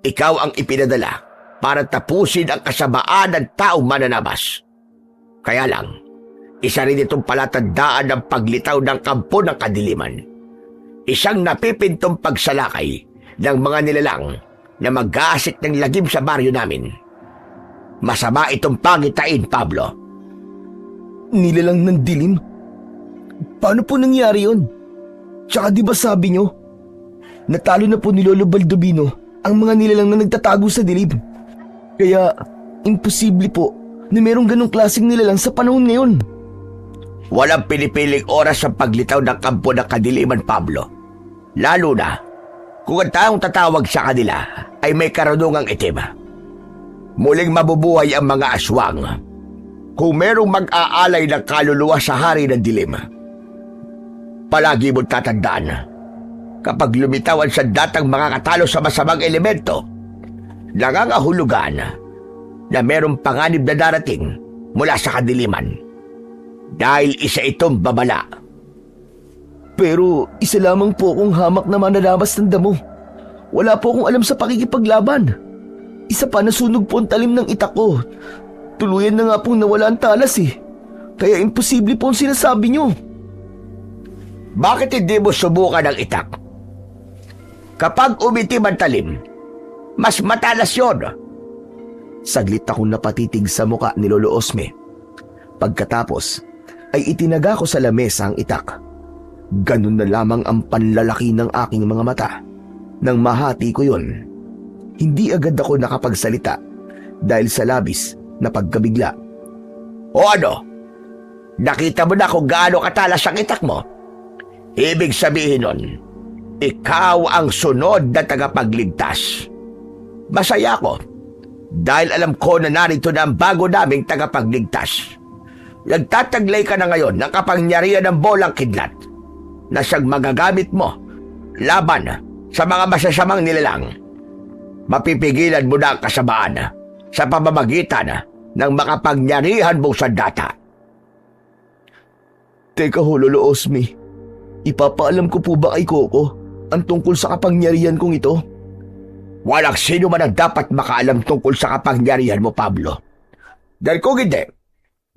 Ikaw ang ipinadala para tapusin ang kasamaan ng taong mananabas. Kaya lang, isa rin itong palatandaan ng paglitaw ng kampo ng kadiliman. Isang napipintong pagsalakay ng mga nilalang na mag-aasik ng lagim sa baryo namin. Masama itong pangitain, Pablo. Nilalang ng dilim? Paano po nangyari yun? Tsaka di ba sabi nyo, natalo na po ni Lolo Baldubino ang mga nilalang na nagtatago sa dilim. Kaya, imposible po na merong ganong klaseng nilalang sa panahon ngayon. Walang pinipiling oras ang paglitaw ng kampo ng kadiliman, Pablo. Lalo na kung ang taong tatawag sa kanila ay may karunungang itim. Muling mabubuhay ang mga aswang kung merong mag-aalay ng kaluluwa sa hari ng dilim. Palagi mo't tatandaan, kapag lumitaw ang sandatang mga katalo sa masamang elemento, nangangahulugan na merong panganib na darating mula sa kadiliman. Dahil isa itong babala. Pero isa lamang po akong hamak na mananabas ng damo. Wala po akong alam sa pakikipaglaban. Isa pa, nasunog po ang talim ng itak ko. Tuluyan na nga pong nawala ang talas eh. Kaya imposible po ang sinasabi nyo. Bakit hindi mo subukan ang itak? Kapag umitim ang talim, mas matalas yun. Saglit akong napatitig sa muka ni Lolo Osme. Pagkatapos, ay itinaga ko sa lamesa ang itak. Ganun na lamang ang panlalaki ng aking mga mata. Nang mahati ko yun, hindi agad ako nakapagsalita dahil sa labis na pagkabigla. O ano? Nakita mo na kung gaano katalas ang itak mo? Ibig sabihin nun, ikaw ang sunod na tagapagligtas. Masaya ako dahil alam ko na narito na ang bago naming tagapagligtas. Nagtataglay ka na ngayon ng kapangyarihan ng bolang kidlat na siyang magagamit mo laban sa mga masasamang nilalang. Mapipigilan mo na ang kasamaan sa pamamagitan ng makapangyarihan mong sandata. Teka ho, Lolo Osme. Ipapaalam ko po ba kay Coco ang tungkol sa kapangyarihan kong ito? Walang sino man ang dapat makaalam tungkol sa kapangyarihan mo, Pablo. Dahil kung hindi,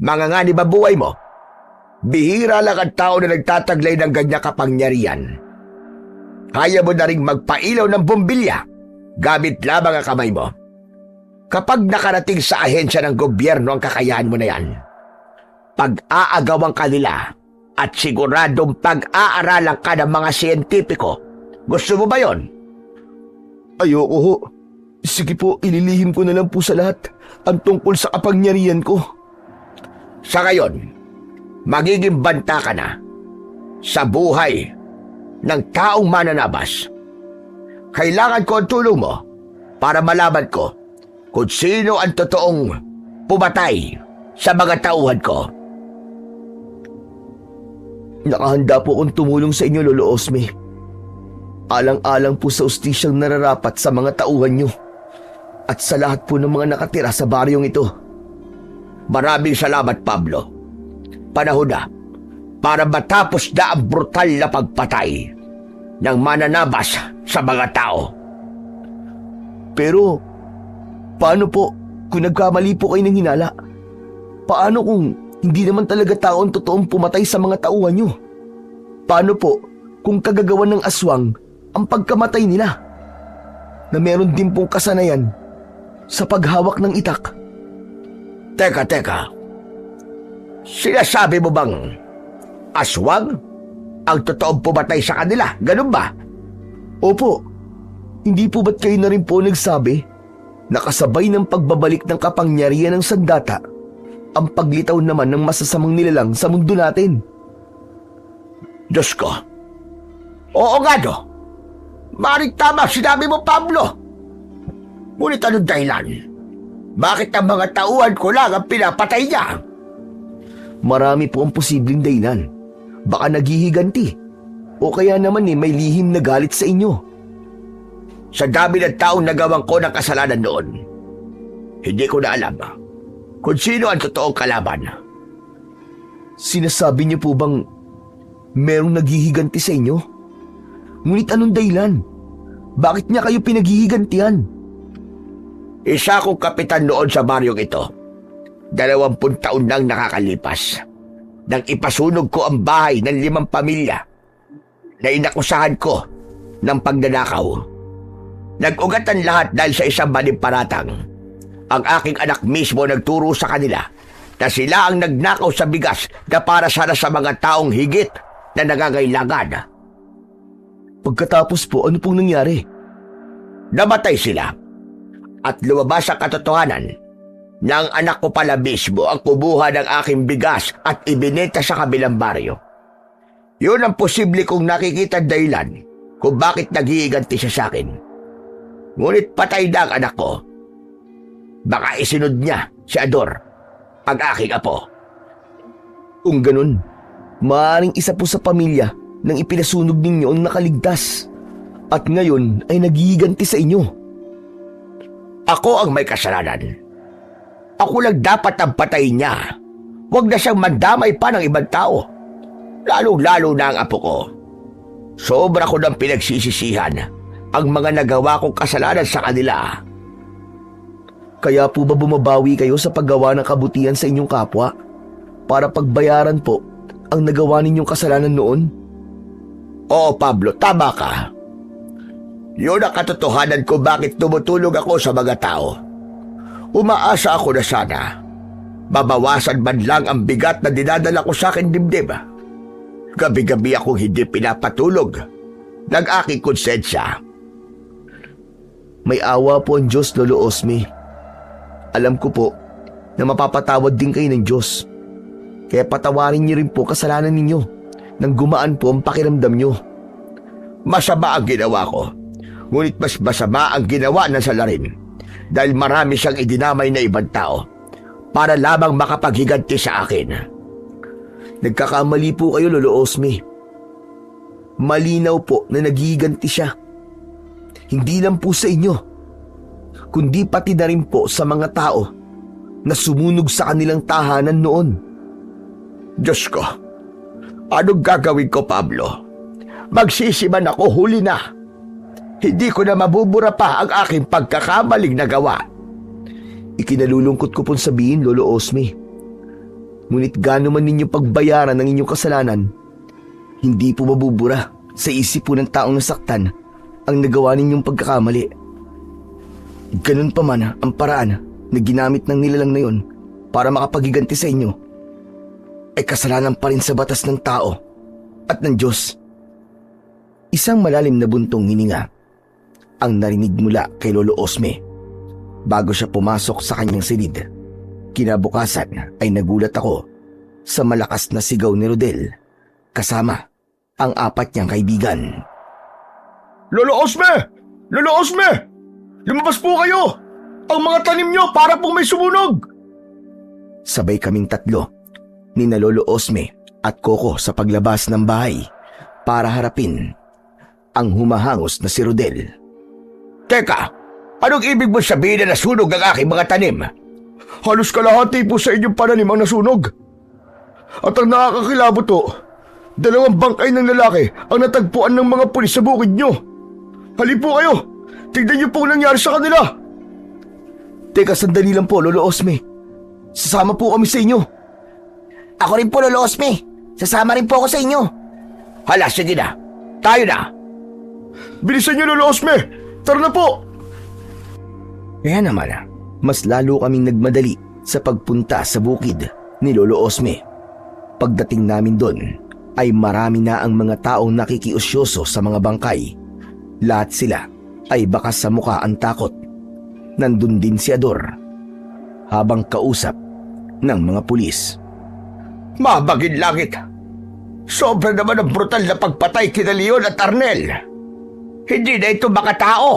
manganganib ang buhay mo. Bihira lang ang tao na nagtataglay ng ganyang kapangyarihan. Kaya mo na ring magpailaw ng bombilya gamit lamang ang kamay mo. Kapag nakarating sa ahensya ng gobyerno ang kakayahan mo na yan, pag-aagawang kanila at siguradong pag-aaralan ka ng mga siyentipiko. Gusto mo ba yon? Ayoko ho. Sige po, ililihim ko na lang po sa lahat ang tungkol sa kapangyarihan ko. Sa ngayon, magiging banta ka na sa buhay ng taong mananabas. Kailangan ko ang tulong mo para malaman ko kung sino ang totoong pumatay sa mga tauhan ko. Nakahanda po akong tumulong sa inyo, Lolo Osme. Alang-alang po sa ustisyang nararapat sa mga tauhan nyo at sa lahat po ng mga nakatira sa baryong ito. Maraming salamat, Pablo. Panahon na para matapos na ang brutal na pagpatay ng mananabas sa mga tao. Pero, paano po kung nagkamali po kayo ng hinala? Paano kung hindi naman talaga tao ang totoong pumatay sa mga tauhan nyo? Paano po kung kagagawan ng aswang ang pagkamatay nila? Na meron din pong kasanayan sa paghawak ng itak. Teka. Sinasabi mo bang aswang ang totoong pumatay sa kanila? Ganun ba? Opo, hindi po ba't kayo na rin po nagsabi na kasabay ng pagbabalik ng kapangyarihan ng sandata ang paglitaw naman ng masasamang nilalang sa mundo natin? Diyos ko. Oo nga no. Maring tama sinabi mo, Pablo. Ngunit anong dahilan? Bakit ang mga tauhan ko lang ang pinapatay niya? Marami po ang posibleng dahilan. Baka naghihiganti. O kaya naman may lihim na galit sa inyo. Sa dami ng taong nagawang ko ng kasalanan noon, hindi ko na alam kung sino ang totoong kalaban. Sinasabi niyo po bang merong naghihiganti sa inyo? Ngunit anong dahilan? Bakit niya kayo pinaghihigantihan? Isa akong kapitan noon sa baryong ito. 20 taon nang nakakalipas nang ipasunog ko ang bahay ng 5 pamilya na inakusahan ko ng pagnanakaw. Nag-ugat ang lahat dahil sa isang manimparatang. Ang aking anak mismo nagturo sa kanila na sila ang nagnakaw sa bigas na para sana sa mga taong higit na nangangailangan. Pagkatapos po, ano pong nangyari? Namatay sila at lumabas ang katotohanan na ang anak ko pala mismo ang kumuha ng aking bigas at ibinenta sa kabilang baryo. Yun ang posible kong nakikita dahilan kung bakit naghihiganti siya sa akin. Ngunit patay na ang anak ko. Baka isinod niya si Ador, ang aking apo. Kung ganun, maaaring isa po sa pamilya nang ipinasunog ninyo ang nakaligtas at ngayon ay naghihiganti sa inyo. Ako ang may kasalanan. Ako lang dapat ang patayin niya. Huwag na siyang mandamay pa ng ibang tao. Lalo-lalo na ang apo ko. Sobra ko nang pinagsisisihan ang mga nagawa kong kasalanan sa kanila. Kaya po ba bumabawi kayo sa paggawa ng kabutihan sa inyong kapwa para pagbayaran po ang nagawa ninyong kasalanan noon? Oo, Pablo, tama ka. Yun ang katotohanan ko bakit tumutulong ako sa mga tao. Umaasa ako na sana babawasan man lang ang bigat na dinadala ko sa akin dibdib. Gabi-gabi akong hindi pinapatulog ng aking konsensya. May awa po ang Diyos, Lolo Osme. Alam ko po na mapapatawad din kayo ng Diyos. Kaya patawarin niyo rin po kasalanan ninyo nang gumaan po ang pakiramdam niyo. Masama ang ginawa ko, ngunit mas masama ang ginawa ng salarin dahil marami siyang idinamay na ibang tao para lamang makapaghiganti sa akin. Nagkakamali po kayo, Lolo Osme. Malinaw po na naghihiganti siya. Hindi lang po sa inyo, kundi pati na rin po sa mga tao na sumunog sa kanilang tahanan noon. Diyos ko, anong gagawin ko, Pablo? Magsisiman ako, huli na. Hindi ko na mabubura pa ang aking pagkakamaling nagawa. Ikinalulungkot ko pong sabihin, Lolo Osme. Ngunit gaano man ninyo pagbayaran ng inyong kasalanan, hindi po mabubura sa isip po ng taong nasaktan ang nagawa ninyong pagkakamali. Ganun pa man ang paraan na ginamit ng nilalang na yon para makapaghiganti sa inyo. ay kasalanan pa rin sa batas ng tao at ng Diyos. Isang malalim na buntong hininga ang narinig mula kay Lolo Osme bago siya pumasok sa kanyang silid. Kinabukasan ay nagulat ako sa malakas na sigaw ni Rodel kasama ang 4 niyang kaibigan. Lolo Osme! Lolo Osme! Lumabas po kayo! Ang mga tanim nyo para pong may sumunog! Sabay kaming 3 ni na Lolo Osme at Coco sa paglabas ng bahay para harapin ang humahangos na si Rodel. Teka, anong ibig mo sabihin na nasunog ang aking mga tanim? Halos kalahati po sa inyong pananim ang nasunog. At ang nakakakilabot to, 2 bangkay ng lalaki ang natagpuan ng mga pulis sa bukid nyo. Halip po kayo, tignan niyo po ang nangyari sa kanila. Teka, sandali lang po, Lolo Osme. Sasama po kami sa inyo. Ako rin po, Lolo Osme. Sasama rin po ako sa inyo. Hala, sige na. Tayo na. Bilisan niyo, Lolo Osme. Tara na po. Kaya naman, mas lalo kaming nagmadali sa pagpunta sa bukid ni Lolo Osme. Pagdating namin doon, ay marami na ang mga taong nakikiusyoso sa mga bangkay. Lahat sila ay bakas sa mukha ang takot. Nandun din si Ador, habang kausap ng mga pulis. Mabagin langit. Sobra naman ang brutal na pagpatay kina Leon at Arnel. Hindi na ito makatao.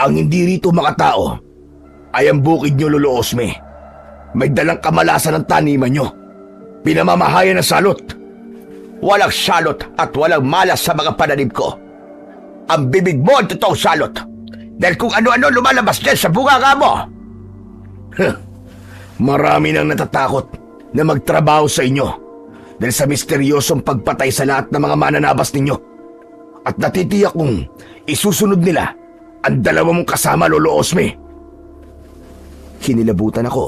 Ang hindi rito makatao ay ang bukid nyo, Lolo Osme. May dalang kamalasan ng taniman nyo. Pinamamahayan ng salot. Walang salot at walang malas sa mga pananim ko. Ang bibig mo ang totoong salot. Dahil kung ano-ano lumalabas dyan sa bunganga mo. Marami nang natatakot na magtrabaho sa inyo dahil sa misteryosong pagpatay sa lahat ng mga mananabas ninyo. At natitiyak kong isusunod nila ang 2 mong kasama, Lolo Osme. Kinilabutan ako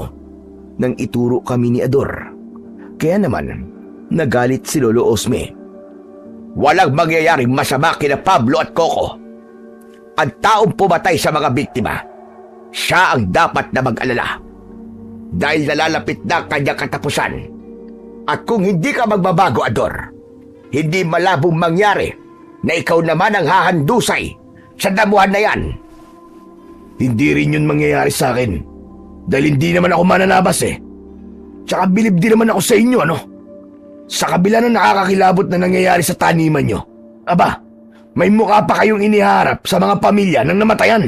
nang ituro kami ni Ador. Kaya naman, nagalit si Lolo Osme. Walang mangyayaring masama kina Pablo at Coco. Ang taong pumatay sa mga biktima, siya ang dapat na mag-alala. Dahil nalalapit na ang kanyang katapusan. At kung hindi ka magbabago, Ador, hindi malabong mangyari na ikaw naman ang hahandusay sa damuhan na yan. Hindi rin yun mangyayari sa akin. Dahil hindi naman ako mananabas eh. Tsaka bilib din naman ako sa inyo, ano? Sa kabila ng nakakakilabot na nangyayari sa taniman nyo. Aba, may mukha pa kayong iniharap sa mga pamilya ng namatayan.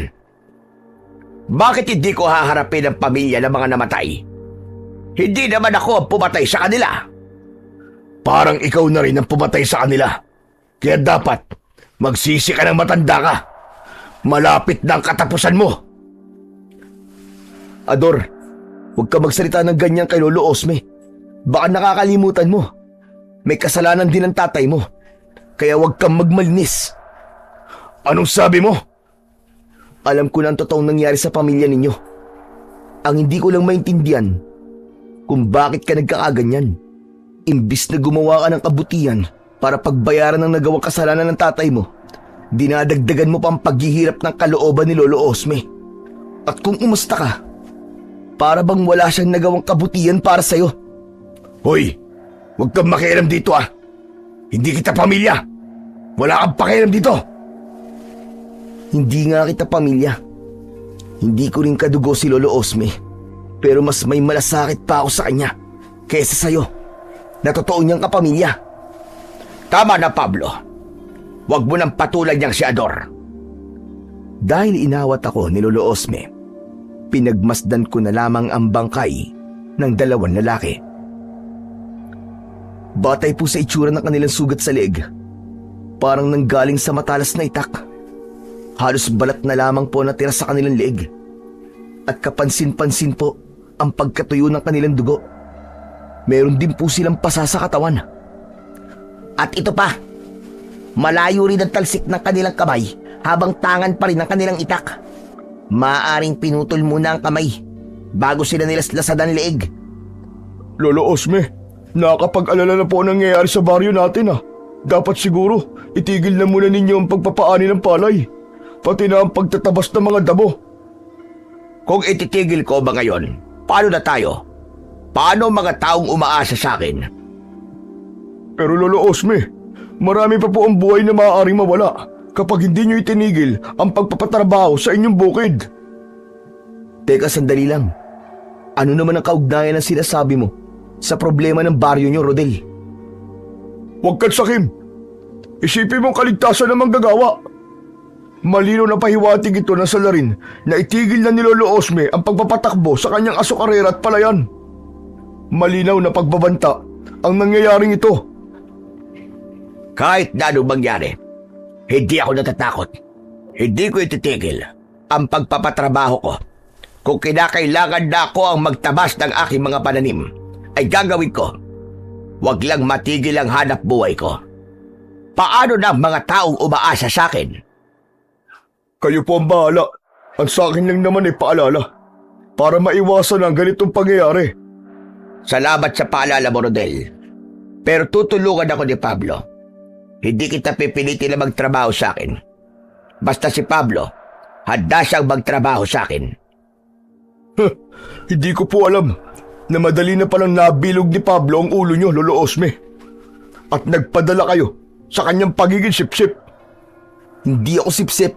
Bakit hindi ko haharapin ang pamilya ng mga namatay? Hindi naman ako ang pumatay sa kanila. Parang ikaw na rin ang pumatay sa kanila. Kaya dapat magsisi ka ng matanda ka. Malapit na ang katapusan mo. Ador, huwag ka magsalita ng ganyan kay Lolo Osme. Baka nakakalimutan mo. May kasalanan din ang tatay mo. Kaya huwag kang magmalinis. Anong sabi mo? Alam ko na ang totoong nangyari sa pamilya ninyo. Ang hindi ko lang maintindihan kung bakit ka nagkakaganyan. Imbis na gumawa ka ng kabutihan para pagbayaran ng nagawang kasalanan ng tatay mo, dinadagdagan mo pang paghihirap ng kalooban ni Lolo Osme. At kung umusta ka, para bang wala siyang nagawang kabutihan para sa'yo. Hoy, huwag kang makialam dito ah. Hindi kita pamilya. Wala kang pakialam dito. Hindi nga kita pamilya. Hindi ko rin kadugo si Lolo Osme. Pero mas may malasakit pa ako sa kanya kaysa sa'yo na totoo niyang kapamilya. Tama na, Pablo. Huwag mo nang patulan niyang si Ador. Dahil inawat ako ni Lolo Osme, pinagmasdan ko na lamang ang bangkay ng 2 lalaki. Batay po sa itsura ng kanilang sugat sa leeg. Parang nanggaling sa matalas na itak. Halos balat na lamang po natira sa kanilang leeg. At kapansin-pansin po ang pagkatuyo ng kanilang dugo. Meron din po silang pasa sa katawan. At ito pa, malayo rin ang talsik ng kanilang kamay habang tangan pa rin ang kanilang itak. Maaaring pinutol muna ang kamay bago sila nilaslasan ang leeg. Lolo Osme, nakakapag-alala na po ang nangyayari sa baryo natin ah. Dapat siguro itigil na muna ninyo ang pagpapaani ng palay. Pati na ang pagtatabas ng mga damo. Kung ititigil ko ba ngayon, paano na tayo? Paano mga taong umaasa sa akin? Pero Lolo Osme, marami pa po ang buhay na maaaring mawala kapag hindi nyo itinigil ang pagpapatrabaho sa inyong bukid. Teka, sandali lang. Ano naman ang kaugnayan ng sinasabi mo sa problema ng baryo nyo, Rodel? Huwag kang sakim. Isipin mong kaligtasan ng manggagawa. Malino na pahiwatig ito ng salarin na itigil na ni Lolo Osme ang pagpapatakbo sa kanyang asokarera at palayan. Malinaw na pagbabanta ang nangyayaring ito. Kahit na anong mangyari, hindi ako natatakot. Hindi ko ititigil ang pagpapatrabaho ko. Kung kinakailangan na ako ang magtabas ng aking mga pananim, ay gagawin ko. Huwag lang matigil ang hanap buhay ko. Paano na ang mga taong umaasa sa akin? Kayo po ang bahala. Ang sa akin lang naman ay paalala para maiwasan ang ganitong pangyayari. Salamat sa paalala mo, Rodel. Pero tutulungan ako ni Pablo. Hindi kita pipilitin na magtrabaho sa akin. Basta si Pablo, handa siyang magtrabaho sa akin. Hindi ko po alam na madali na palang nabilog ni Pablo ang ulo nyo, Lolo Osme. At nagpadala kayo sa kanyang pagiging sipsip. Hindi ako sipsip.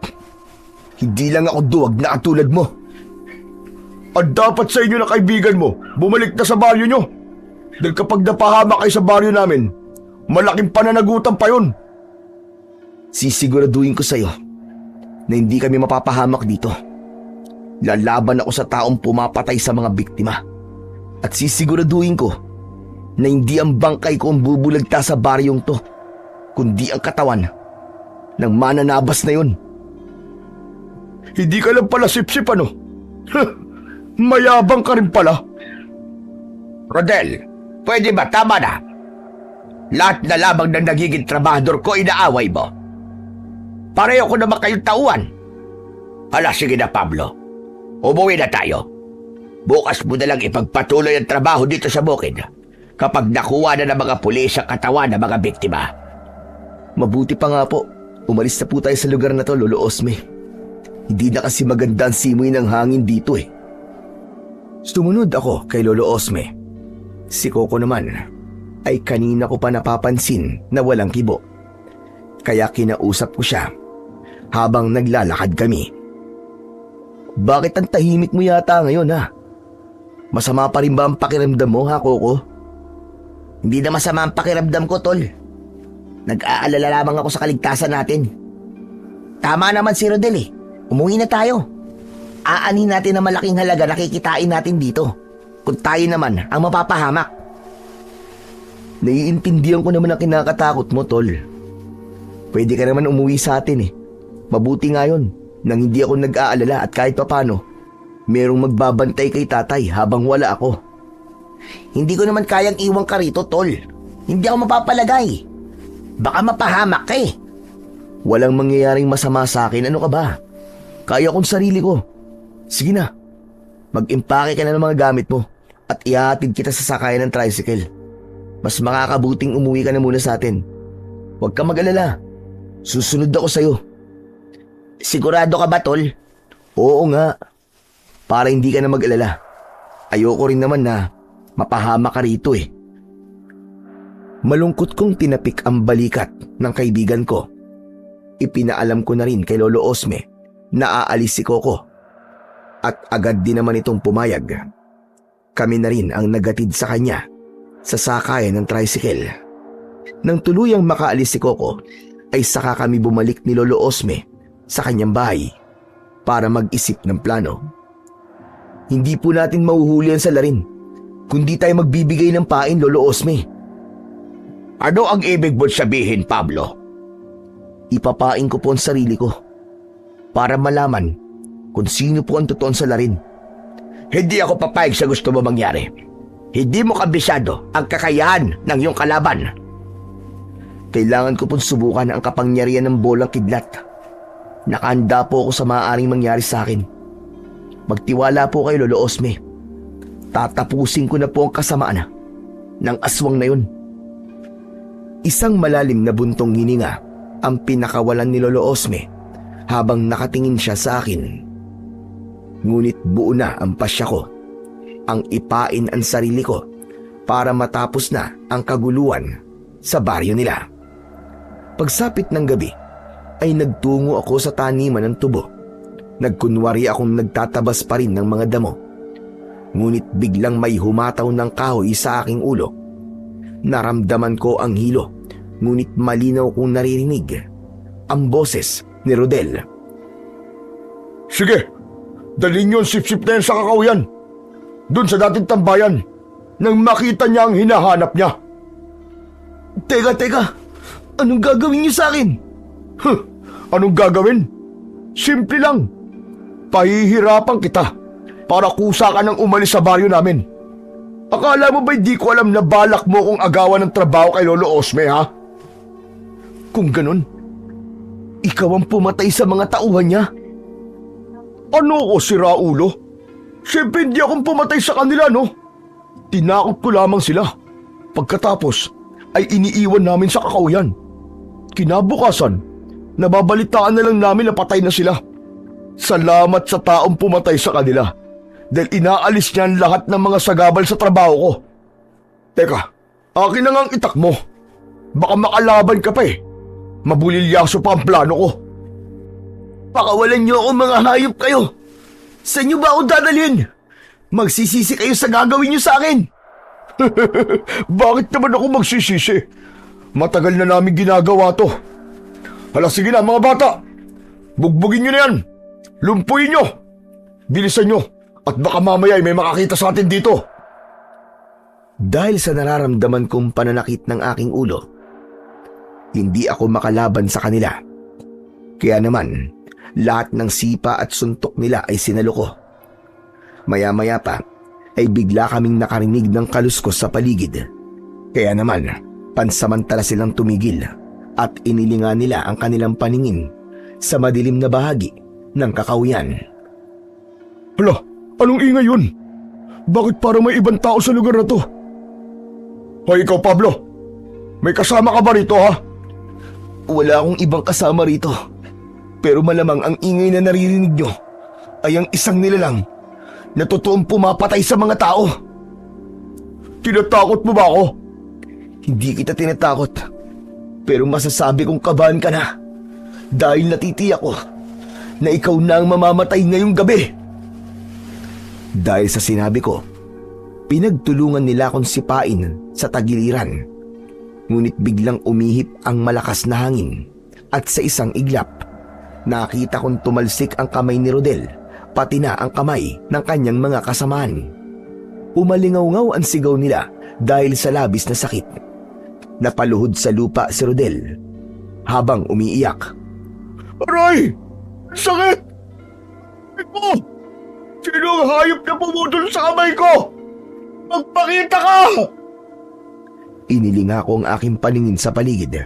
Hindi lang ako duwag na katulad mo. At dapat sa inyo na kaibigan mo, bumalik na sa baryo nyo. Dahil kapag napahama kayo sa baryo namin, malaking pananagutan pa yun. Sisiguraduhin ko sa'yo na hindi kami mapapahamak dito. Lalaban ako sa taong pumapatay sa mga biktima. At sisiguraduhin ko na hindi ang bangkay ko ang bubulagta sa baryong to, kundi ang katawan ng mananabas na yun. Hindi ka lang pala sipsip ano? Mayabang ka rin pala. Rodel, pwede ba? Tama na. Lahat na lamang ng nagiging trabahador ko inaaway mo. Pareho ko naman kayong tauhan. Hala, sige na Pablo. Umuwi na tayo. Bukas mo na lang ipagpatuloy ang trabaho dito sa bukid kapag nakuha na ng mga pulis ang katawan ng mga biktima. Mabuti pa nga po. Umalis na po tayo sa lugar na to, Lolo Osme. Hindi na kasi maganda ang simoy ng hangin dito eh. Sumunod ako kay Lolo Osme. Si Coco naman ay kanina ko pa napapansin na walang kibo. Kaya kinausap ko siya habang naglalakad kami. Bakit ang tahimik mo yata ngayon ha? Masama pa rin ba ang pakiramdam mo ha, Coco? Hindi na masama ang pakiramdam ko, Tol. Nag-aalala lamang ako sa kaligtasan natin. Tama naman si Rodel eh. Umuwi na tayo. Aanin natin na malaking halaga na kikitain natin dito. Kung tayo naman ang mapapahamak. Naiintindihan ko naman ang kinakatakot mo, Tol. Pwede ka naman umuwi sa atin eh. Mabuti nga yun nang hindi ako nag-aalala at kahit papano, merong magbabantay kay tatay habang wala ako. Hindi ko naman kayang iwang ka rito, Tol. Hindi ako mapapalagay. Baka mapahamak ka eh. Walang mangyayaring masama sa akin, ano ka ba? Kaya kong sarili ko. Sige na, mag-impake ka na ng mga gamit mo at ihatid kita sa sakayan ng tricycle. Mas makakabuting umuwi ka na muna sa atin. Huwag ka mag-alala. Susunod ako sa'yo. Sigurado ka ba, Tol? Oo nga. Para hindi ka na mag-alala. Ayoko rin naman na mapahama ka rito eh. Malungkot kong tinapik ang balikat ng kaibigan ko. Ipinaalam ko na rin kay Lolo Osme na aalis si Coco. At agad din naman itong pumayag. Kami na rin ang nagatid sa kanya sa sakayan ng tricycle. Nang tuluyang makaalis si Coco, ay saka kami bumalik ni Lolo Osme sa kanyang bahay para mag-isip ng plano. Hindi po natin mahuhuli ang salarin kundi tayo magbibigay ng pain, Lolo Osme. Ano ang ibig mo sabihin, Pablo? Ipapain ko po ang sarili ko para malaman kung sino po ang totoong salarin. Hindi ako papayag sa gusto mo mangyari. Hindi mo kabisado ang kakayahan ng iyong kalaban. Kailangan ko pong subukan ang kapangyarihan ng bolang kidlat. Nakahanda po ako sa maaaring mangyari sa akin. Magtiwala po kayo, Lolo Osme. Tatapusin ko na po ang kasamaan ng aswang na yun. Isang malalim na buntong hininga ang pinakawalan ni Lolo Osme habang nakatingin siya sa akin. Ngunit buo na ang pasya ko ang ipain ang sarili ko para matapos na ang kaguluhan sa baryo nila. Pagsapit ng gabi ay nagtungo ako sa taniman ng tubo. Nagkunwari akong nagtatabas pa rin ng mga damo. Ngunit biglang may humataw ng kahoy sa aking ulo. Naramdaman ko ang hilo, ngunit malinaw kong naririnig ang boses ni Rodel. Sige, dalhin niyo ang sip-sip na yan sa kakahuyan. Doon sa dating tambayan, nang makita niya ang hinahanap niya. Teka, anong gagawin niyo sa akin? Anong gagawin? Simple lang. Pahihirapan kita para kusa ka nang umalis sa baryo namin. Akala mo ba hindi ko alam na balak mo kong agawan ng trabaho kay Lolo Osme, ha? Kung ganun, ikaw ang pumatay sa mga tauhan niya. Ano ko, si Raulo? Siyempre hindi akong pumatay sa kanila, no? Tinakot ko lamang sila. Pagkatapos ay iniiwan namin sa kakahuyan. Kinabukasan, nababalitaan na lang namin na patay na sila. Salamat sa taong pumatay sa kanila dahil inaalis niya ang lahat ng mga sagabal sa trabaho ko. Teka, akin na nga ang itak mo. Baka makalaban ka pa eh. Mabulilyaso pa ang plano ko. Pakawalan niyo ako, mga hayop kayo. Sa inyo ba ako dadalhin? Magsisisi kayo sa gagawin niyo sa akin. Bakit naman ako magsisisi? Matagal na namin ginagawa to. Hala, sige na mga bata. Bugbugin nyo na yan. Lumpuin nyo. Bilisan nyo. At baka mamaya ay may makakita sa atin dito. Dahil sa nararamdaman kong pananakit ng aking ulo, hindi ako makalaban sa kanila. Kaya naman, lahat ng sipa at suntok nila ay sinalo ko. Maya-maya pa ay bigla kaming nakarinig ng kaluskos sa paligid. Kaya naman, pansamantala silang tumigil at inilinga nila ang kanilang paningin sa madilim na bahagi ng kakahuyan. Hala, anong ingay yun? Bakit parang may ibang tao sa lugar na to? Hoy, ikaw Pablo, may kasama ka ba rito, ha? Wala akong ibang kasama rito. Pero malamang ang ingay na naririnig nyo ay ang isang nilalang na totoong pumapatay sa mga tao. Tinatakot mo ba ako? Hindi kita tinatakot. Pero masasabi kong kabahan ka na dahil natitiyak ko na ikaw na ang mamamatay ngayong gabi. Dahil sa sinabi ko, pinagtulungan nila akong sipain sa tagiliran. Ngunit biglang umihip ang malakas na hangin at sa isang iglap, nakita kong tumalsik ang kamay ni Rodel, pati na ang kamay ng kanyang mga kasamahan. Umalingaw-ngaw ang sigaw nila dahil sa labis na sakit. Napaluhod sa lupa si Rodel habang umiiyak. Aray! Sakit! Iko! Sino ang hayop na pumutol sa kamay ko? Magpakita ka! Inilinga ko ang aking paningin sa paligid.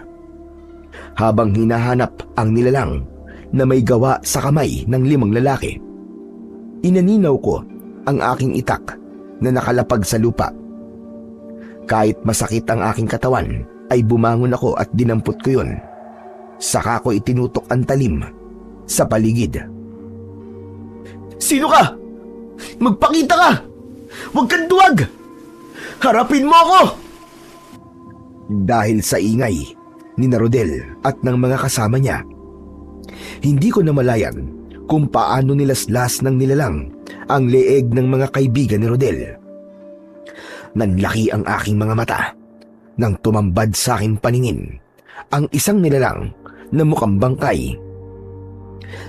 Habang hinahanap ang nilalang na may gawa sa kamay ng 5 lalaki, inaninaw ko ang aking itak na nakalapag sa lupa. Kahit masakit ang aking katawan, ay bumangon ako at dinampot ko yun. Saka ko itinutok ang talim sa paligid. Sino ka? Magpakita ka! Huwag kang duwag! Harapin mo ako! Dahil sa ingay ni Rodel at ng mga kasama niya, hindi ko namalayan kung paano nilaslas ng nilalang ang leeg ng mga kaibigan ni Rodel. Nanlaki ang aking mga mata nang tumambad sa aking paningin ang isang nilalang na mukhang bangkay.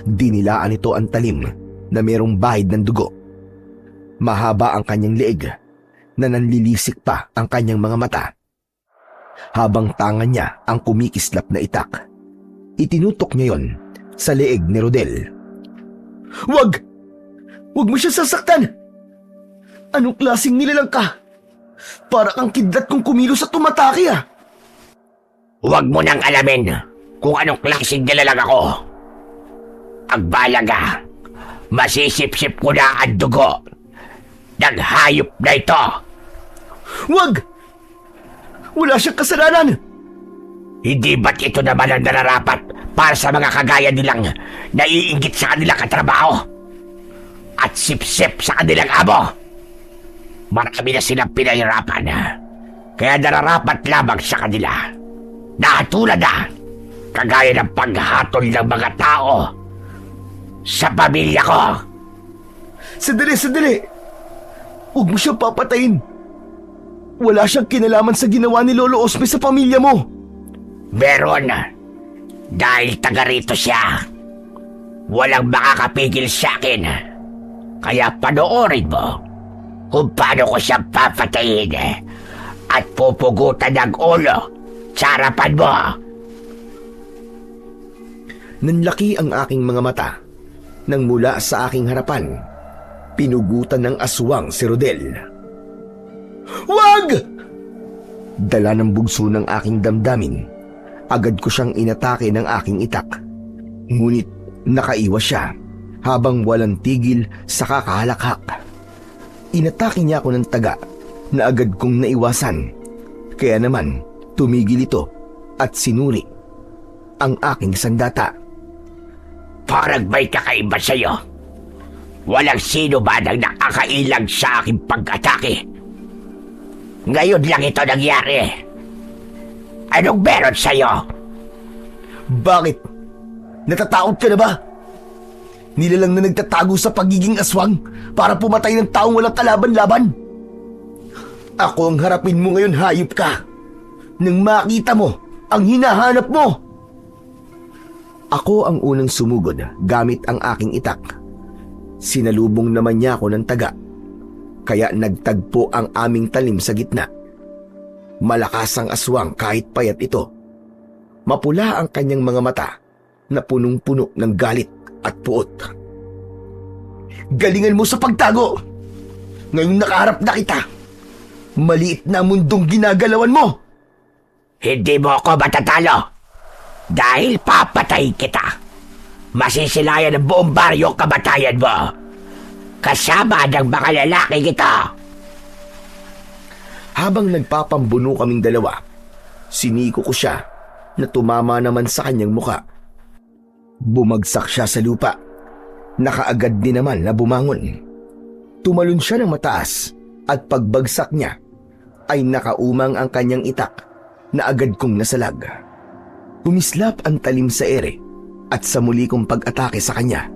Dinilaan ito ang talim na mayroong bahid ng dugo. Mahaba ang kanyang leeg na nanlilisik pa ang kanyang mga mata. Habang tangan niya ang kumikislap na itak, itinutok niya yon sa leeg ni Rodel. Wag! Wag mo siya sasaktan! Anong klaseng nilalang ka? Para kang kidlat kung kumilos at tumatake ah! Huwag mo nang alamin kung anong klaseng nilalang ako. Agbalaga, masisip-sip ko na ang dugo ng hayop na ito. Wag! Wala siyang kasalanan! Hindi ba't ito naman ang nararapat para sa mga kagaya nilang naiinggit sa kanilang katrabaho at sip-sip sa kanilang amo? Marami na silang pinahirapan. Kaya nararapat lamang sa kanila na tulad na kagaya ng paghatol ng mga tao sa pamilya ko. Sandali! Huwag mo siyang papatayin. Wala siyang kinalaman sa ginawa ni Lolo Osme sa pamilya mo. Meron. Dahil taga rito siya. Walang makakapigil sa akin. Kaya panoorin mo kung paano ko siya papatayin at pupugutan ng ulo sa harapan mo. Nanlaki ang aking mga mata nang mula sa aking harapan, pinugutan ng aswang si Rodel. Wag! Dala ng bugso ng aking damdamin, agad ko siyang inatake ng aking itak. Ngunit nakaiwas siya habang walang tigil sa kakahalakhak. Inatake niya ako ng taga na agad kong naiwasan. Kaya naman tumigil ito at sinuri ang aking sandata. Parang may kakaiba sa'yo. Walang sino ba nang nakakailang sa aking pag-atake. Ngayon lang ito nangyari. Anong meron sa'yo? Bakit? Natatakot ka na ba? Nilalang na nagtatago sa pagiging aswang para pumatay ng taong walang kalaban-laban. Ako ang harapin mo ngayon, hayop ka. Nang makita mo ang hinahanap mo. Ako ang unang sumugod gamit ang aking itak. Sinalubong naman niya ako ng taga. Kaya nagtagpo ang aming talim sa gitna. Malakas ang aswang kahit payat ito. Mapula ang kanyang mga mata na punong-puno ng galit at puot. Galingan mo sa pagtago! Ngayong nakaharap na kita, maliit na mundong ginagalawan mo! Hindi mo ako matatalo. Dahil papatay kita. Masisilayan ng buong baryo kamatayan mo. Kasama ng mga lalaki kita. Habang nagpapambuno kaming dalawa, siniko ko siya na tumama naman sa kanyang muka. Bumagsak siya sa lupa. Nakaagad din naman na bumangon. Tumalon siya ng mataas at pagbagsak niya ay nakaumang ang kanyang itak na agad kong nasalag. Humislap ang talim sa ere at sa muli kong pag-atake sa kanya,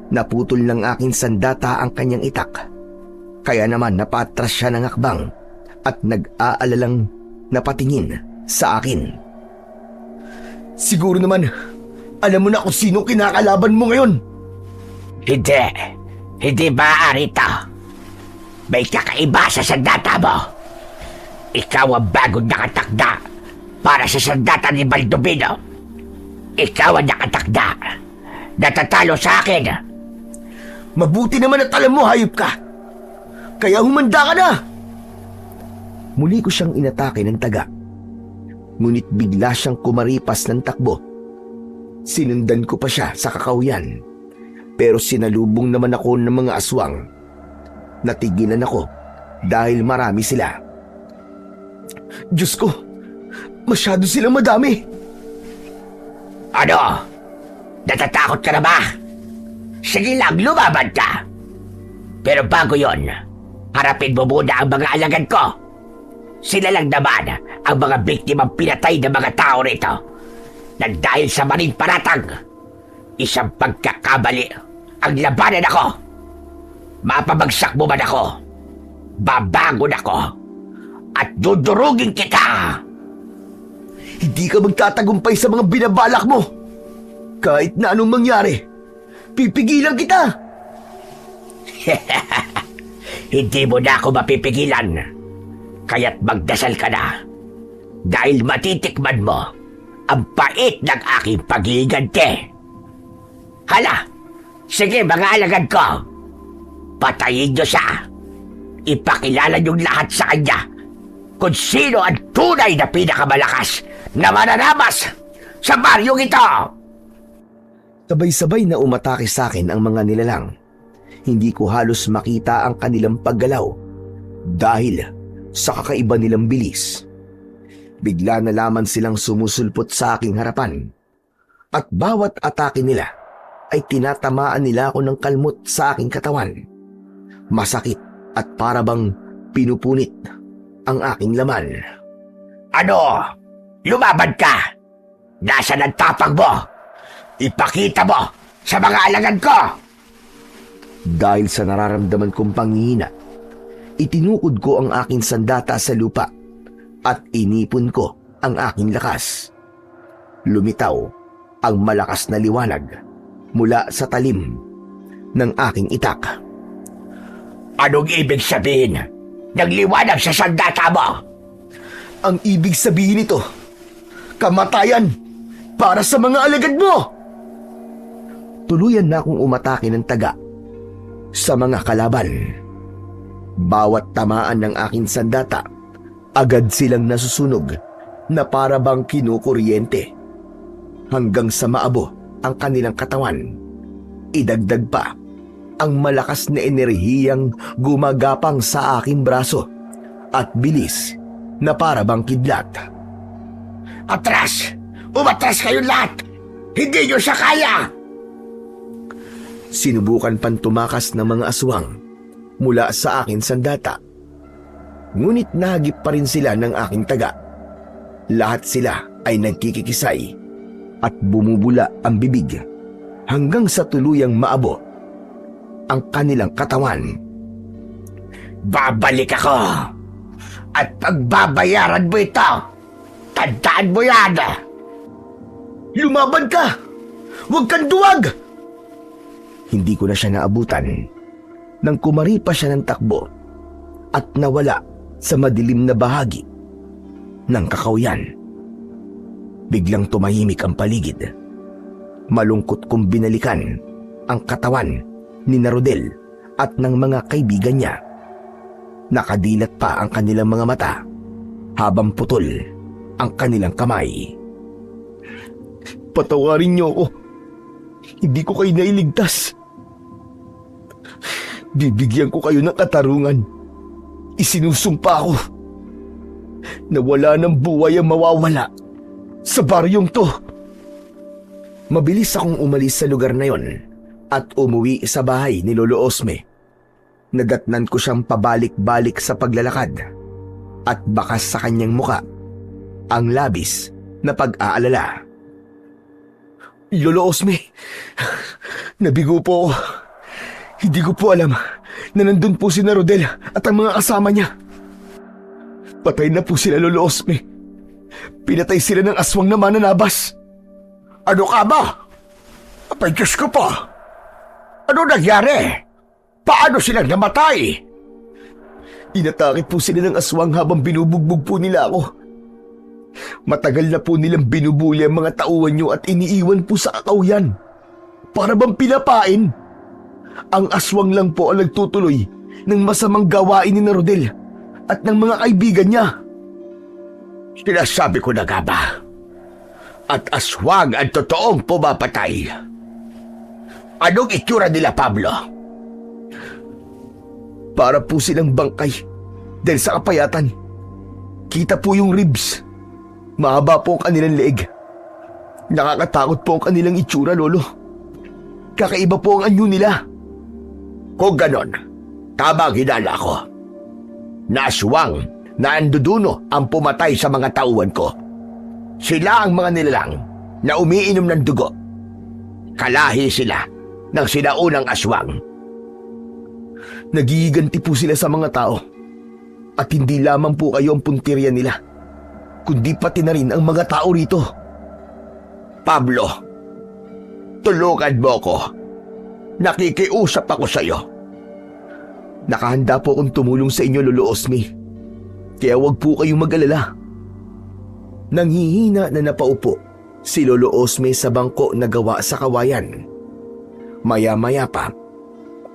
naputol ng aking sandata ang kanyang itak. Kaya naman napatras siya ng hakbang at nag-aalalang napatingin sa akin. Siguro naman, alam mo na kung sino kinakalaban mo ngayon. Hindi maaari ito. May kakaiba sa sandata mo. Ikaw ang bagong nakatakda para sa sandata ni Baldovino. Ikaw ang nakatakda. Natatalo sa akin. Mabuti naman at alam mo, hayop ka. Kaya humanda ka na. Muli ko siyang inatake ng taga. Ngunit bigla siyang kumaripas ng takbo. Sinundan ko pa siya sa kakauyan. Pero sinalubong naman ako ng mga aswang. Natigilan ako dahil marami sila. Diyos ko, masyado silang madami. Ano? Natatakot ka na ba? Sige lang, lumaban ka. Pero bago yon, harapin mo muna ang mga alagad ko. Sila lang naman ang mga biktimang pinatay ng mga tao rito. Na dahil sa maling paratang, isang pagkakamali ang labanan ako. Mapabagsak mo man ako, babangon ako, at dudurugin kita. Hindi ka magtatagumpay sa mga binabalak mo. Kahit na anong mangyari, pipigilan kita. Hindi mo na ako mapipigilan. Kaya't magdasal ka na. Dahil matitikman mo ang pait ng aking pag-iigante. Hala, sige mga alagad ko. Patayin niyo siya. Ipakilala niyong lahat sa kanya kung sino ang tunay na pinakamalakas na mananabas sa baryong ito. Sabay-sabay na umatake sa akin ang mga nilalang. Hindi ko halos makita ang kanilang paggalaw dahil sa kakaiba nilang bilis. Bigla na lamang silang sumusulpot sa aking harapan at bawat atake nila ay tinatamaan nila ako ng kalmot sa aking katawan. Masakit at parabang pinupunit ang aking laman. Ano? Lumaban ka? Nasaan ang tapang mo? Ipakita mo sa mga alagad ko! Dahil sa nararamdaman kong panghihina, itinukod ko ang aking sandata sa lupa at inipon ko ang aking lakas. Lumitaw ang malakas na liwanag mula sa talim ng aking itak. Anong ibig sabihin ng liwanag sa sandata mo? Ang ibig sabihin nito, kamatayan para sa mga alagad mo! Tuluyan na akong umatake ng taga sa mga kalaban. Bawat tamaan ng aking sandata, agad silang nasusunog na para bang kinukuryente. Hanggang sa maabo ang kanilang katawan. Idagdag pa ang malakas na enerhiyang gumagapang sa aking braso at bilis na para bang kidlat. Atras! Umatras kayong lahat! Hindi nyo siya kaya! Sinubukan pang tumakas ng mga aswang mula sa akin sandata. Ngunit nahagip pa rin sila ng aking taga. Lahat sila ay nagkikikisay at bumubula ang bibig hanggang sa tuluyang maabo ang kanilang katawan. Babalik ako! At pagbabayaran mo ito! Tandaan mo yan! Lumaban ka! Huwag kang duwag! Hindi ko na siya naabutan nang kumari pa siya ng takbo at nawala sa madilim na bahagi ng kakawyan. Biglang tumahimik ang paligid. Malungkot kong binalikan ang katawan ni Rodel at ng mga kaibigan niya. Nakadilat pa ang kanilang mga mata habang putol ang kanilang kamay. Patawarin niyo ako. Hindi ko kayo nailigtas. Bibigyan ko kayo ng katarungan. Isinusumpa ko na wala ng buhay ang mawawala sa baryong to. Mabilis akong umalis sa lugar na yon at umuwi sa bahay ni Lolo Osme. Nadatnan ko siyang pabalik-balik sa paglalakad at bakas sa kanyang muka ang labis na pag-aalala. Lolo Osme, nabigo po ako. Hindi ko po alam na nandun po si Rodel at ang mga kasama niya. Patay na po sila, Lolo Osme. Pinatay sila ng aswang na mananabas. Ano ka ba? Apay Diyos ko po! Ano nangyari? Paano silang namatay? Inatake po sila ng aswang habang binubugbog po nila ako. Matagal na po nilang binubuli ang mga tauhan nyo at iniiwan po sa kakawyan. Para bang pinapain? Ang aswang lang po ang nagtutuloy ng masamang gawain ni Rodel at ng mga kaibigan niya. Sinasabi ko na nga ba? At aswang ang totoong pumapatay. Anong itsura nila, Pablo? Para po silang bangkay dahil sa kapayatan. Kita po yung ribs. Mahaba po ang kanilang leeg. Nakakatakot po ang kanilang itsura, Lolo. Kakaiba po ang anyo nila. Kung ganon, tama ang hinala ko. Naaswang na anduduno ang pumatay sa mga tauhan ko. Sila ang mga nilalang na umiinom ng dugo. Kalahi sila ng sinaunang aswang. Nagiganti po sila sa mga tao. At hindi lamang po kayo ang puntirya nila, kundi pati na rin ang mga tao rito. Pablo, tulungan mo ko. Nakikiusap ako sa iyo. Nakahanda po akong tumulong sa inyo, Lolo Osme. Kaya wag po kayong mag-alala. Nanghihina na napaupo si Lolo Osme sa bangko na gawa sa kawayan. Maya-maya pa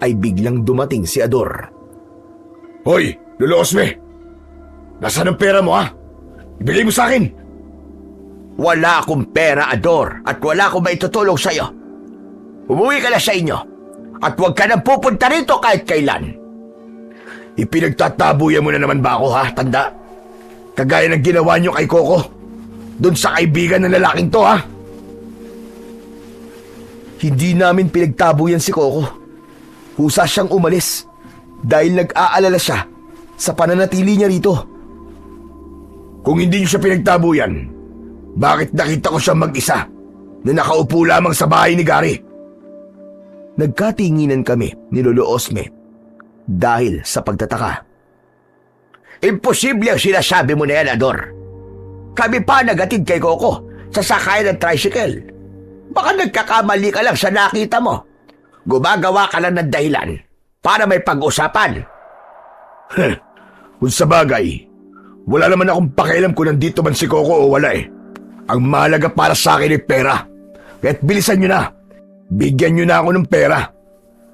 ay biglang dumating si Ador. Hoy, Lolo Osme! Nasaan ang pera mo, ha? Ibigay mo sa akin! Wala akong pera, Ador, at wala akong maitutulong sa iyo. Umuwi ka na sa inyo at huwag ka nang pupunta rito kahit kailan. Ipinagtatabuyan mo na naman ba ako, ha, tanda? Kagaya ng ginawa niyo kay Coco. Doon sa kaibigan ng lalaking to, ha? Hindi namin pinagtabuyan si Coco. Husa siyang umalis dahil nag-aalala siya sa pananatili niya rito. Kung hindi niyo siya pinagtabo yan, bakit nakita ko siya mag-isa na nakaupo lamang sa bahay ni Gary? Nagkatinginan kami ni Lolo Osme dahil sa pagtataka. Imposible ang sinasabi mo na yan, Ador. Kami pa nagatid kay Coco sa sakayan ng tricycle. Baka nagkakamali ka lang sa nakita mo. Gumagawa ka lang ng dahilan para may pag-usapan. Kung sa bagay, wala naman akong pakialam kung nandito man si Coco o wala eh. Ang mahalaga para sa akin ay pera. Kaya't bilisan nyo na. Bigyan nyo na ako ng pera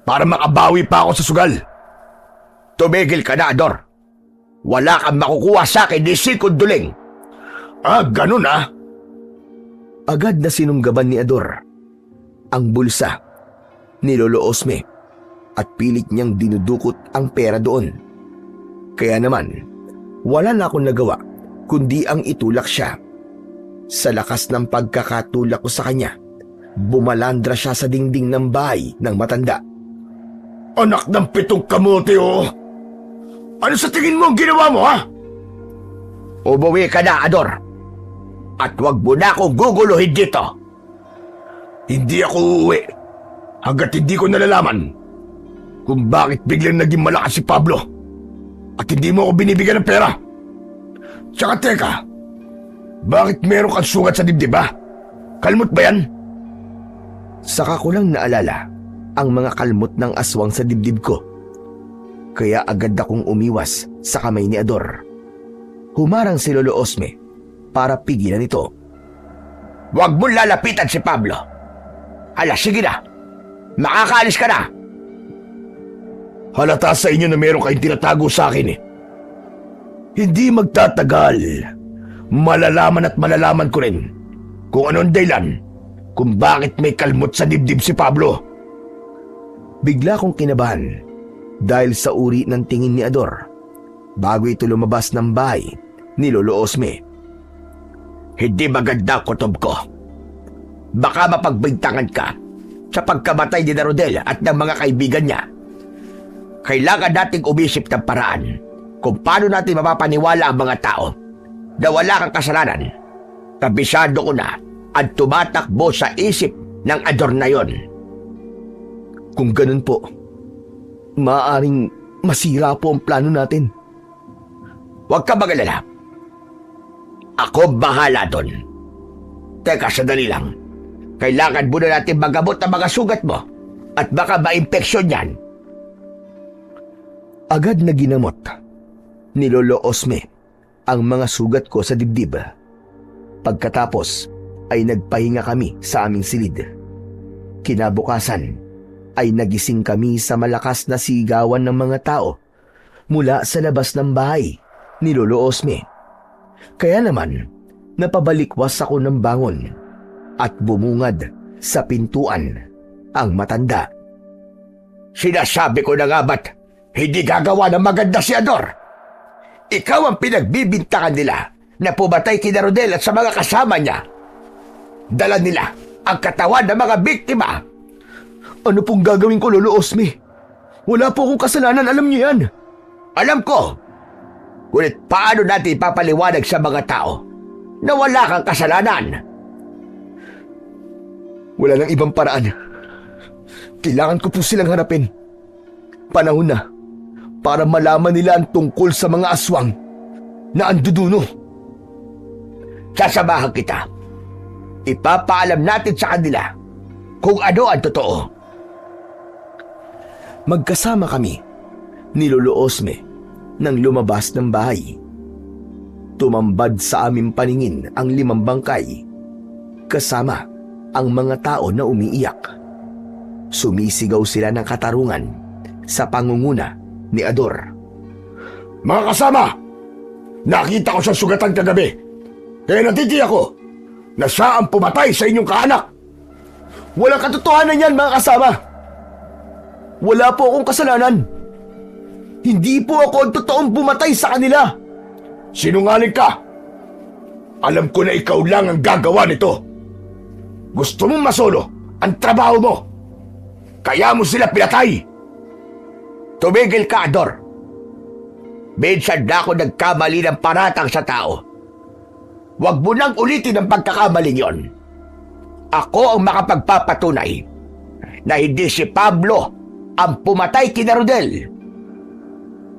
para makabawi pa ako sa sugal. Tumigil ka na, Ador. Wala kang makukuha sa akin ni Sikod Duling. Ganun ah. Agad na sinunggaban ni Ador ang bulsa ni Lolo Osme at pilit niyang dinudukot ang pera doon. Kaya naman, wala na akong nagawa kundi ang itulak siya. Sa lakas ng pagkakatulak ko sa kanya, bumalandra siya sa dingding ng bahay ng matanda. Anak ng pitong kamote oh. Ano sa tingin mo ang ginawa mo ha? Umuwi ka na, Ador. At huwag mo na akong guguluhin dito. Hindi ako uuwi hanggat hindi ko nalalaman kung bakit biglang naging malakas si Pablo at hindi mo ako binibigyan ng pera. Tsaka teka, bakit meron kang sugat sa dibdib ba? Kalmot ba yan? Saka ko lang naalala ang mga kalmot ng aswang sa dibdib ko. Kaya agad akong umiwas sa kamay ni Ador. Humarang si Lolo Osme para pigilan ito. Huwag mo lalapitan si Pablo. Hala, sige na. Makakaalis ka na. Halata sa inyo na meron kayong tinatago sa akin eh. Hindi magtatagal. Malalaman at malalaman ko rin kung anong dahilan kung bakit may kalmot sa dibdib si Pablo. Bigla kong kinabahan dahil sa uri ng tingin ni Ador bago ito lumabas ng bahay ni Lolo Osme. Hindi maganda ang kutob ko. Baka mapagbintangan ka sa pagkamatay ni Rodel at ng mga kaibigan niya. Kailangan nating umisip ng paraan kung paano natin mapapaniwala ang mga tao na wala kang kasalanan. Kabisado ko na ang tumatakbo sa isip ng Ador na yon. Kung ganun po, maaaring masira po ang plano natin. Huwag ka magalala. Ako bahala doon. Teka, sandali lang. Kailangan muna natin magamot ang mga sugat mo at baka ma-impeksyon yan. Agad na ginamot ni Lolo Osme ang mga sugat ko sa dibdib. Pagkatapos ay nagpahinga kami sa aming silid. Kinabukasan ay nagising kami sa malakas na sigawan ng mga tao mula sa labas ng bahay ni Lolo Osme. Kaya naman, napabalikwas ako ng bangon at bumungad sa pintuan ang matanda. Sinasabi ko na nga ba't hindi gagawa ng maganda si Ador? Ikaw ang pinagbibintangan nila na pumatay kina Rodel at sa mga kasama niya. Dala nila ang katawan ng mga biktima. Ano pong gagawin ko, Lolo Osme? Wala po akong kasalanan, alam niyo yan. Alam ko. Ngunit paano natin ipapaliwanag sa mga tao na wala kang kasalanan? Wala nang ibang paraan. Kailangan ko po silang harapin. Panahon na para malaman nila ang tungkol sa mga aswang na anduduno. Sasamahan kita. Ipapaalam natin sa kanila kung ano ang totoo. Magkasama kami ni Lolo Osme nang lumabas ng bahay. Tumambad sa aming paningin ang 5 bangkay kasama ang mga tao na umiiyak. Sumisigaw sila ng katarungan sa pangunguna ni Ador. Mga kasama, nakita ko siyang sugatan kagabi. Kaya natitiyak ko na siya ang pumatay sa inyong kaanak. Walang katotohanan yan, mga kasama. Wala po akong kasalanan. Hindi po ako ang totoong bumatay sa kanila. Sinungaling ka. Alam ko na ikaw lang ang gagawa nito. Gusto mong masolo ang trabaho mo. Kaya mo sila pinatay. Tumigil ka, Ador. Minsan na ako nagkamali ng paratang sa tao. Huwag mo nang ulitin ang pagkakamaling yon. Ako ang makapagpapatunay na hindi si Pablo ang pumatay kina Rodel.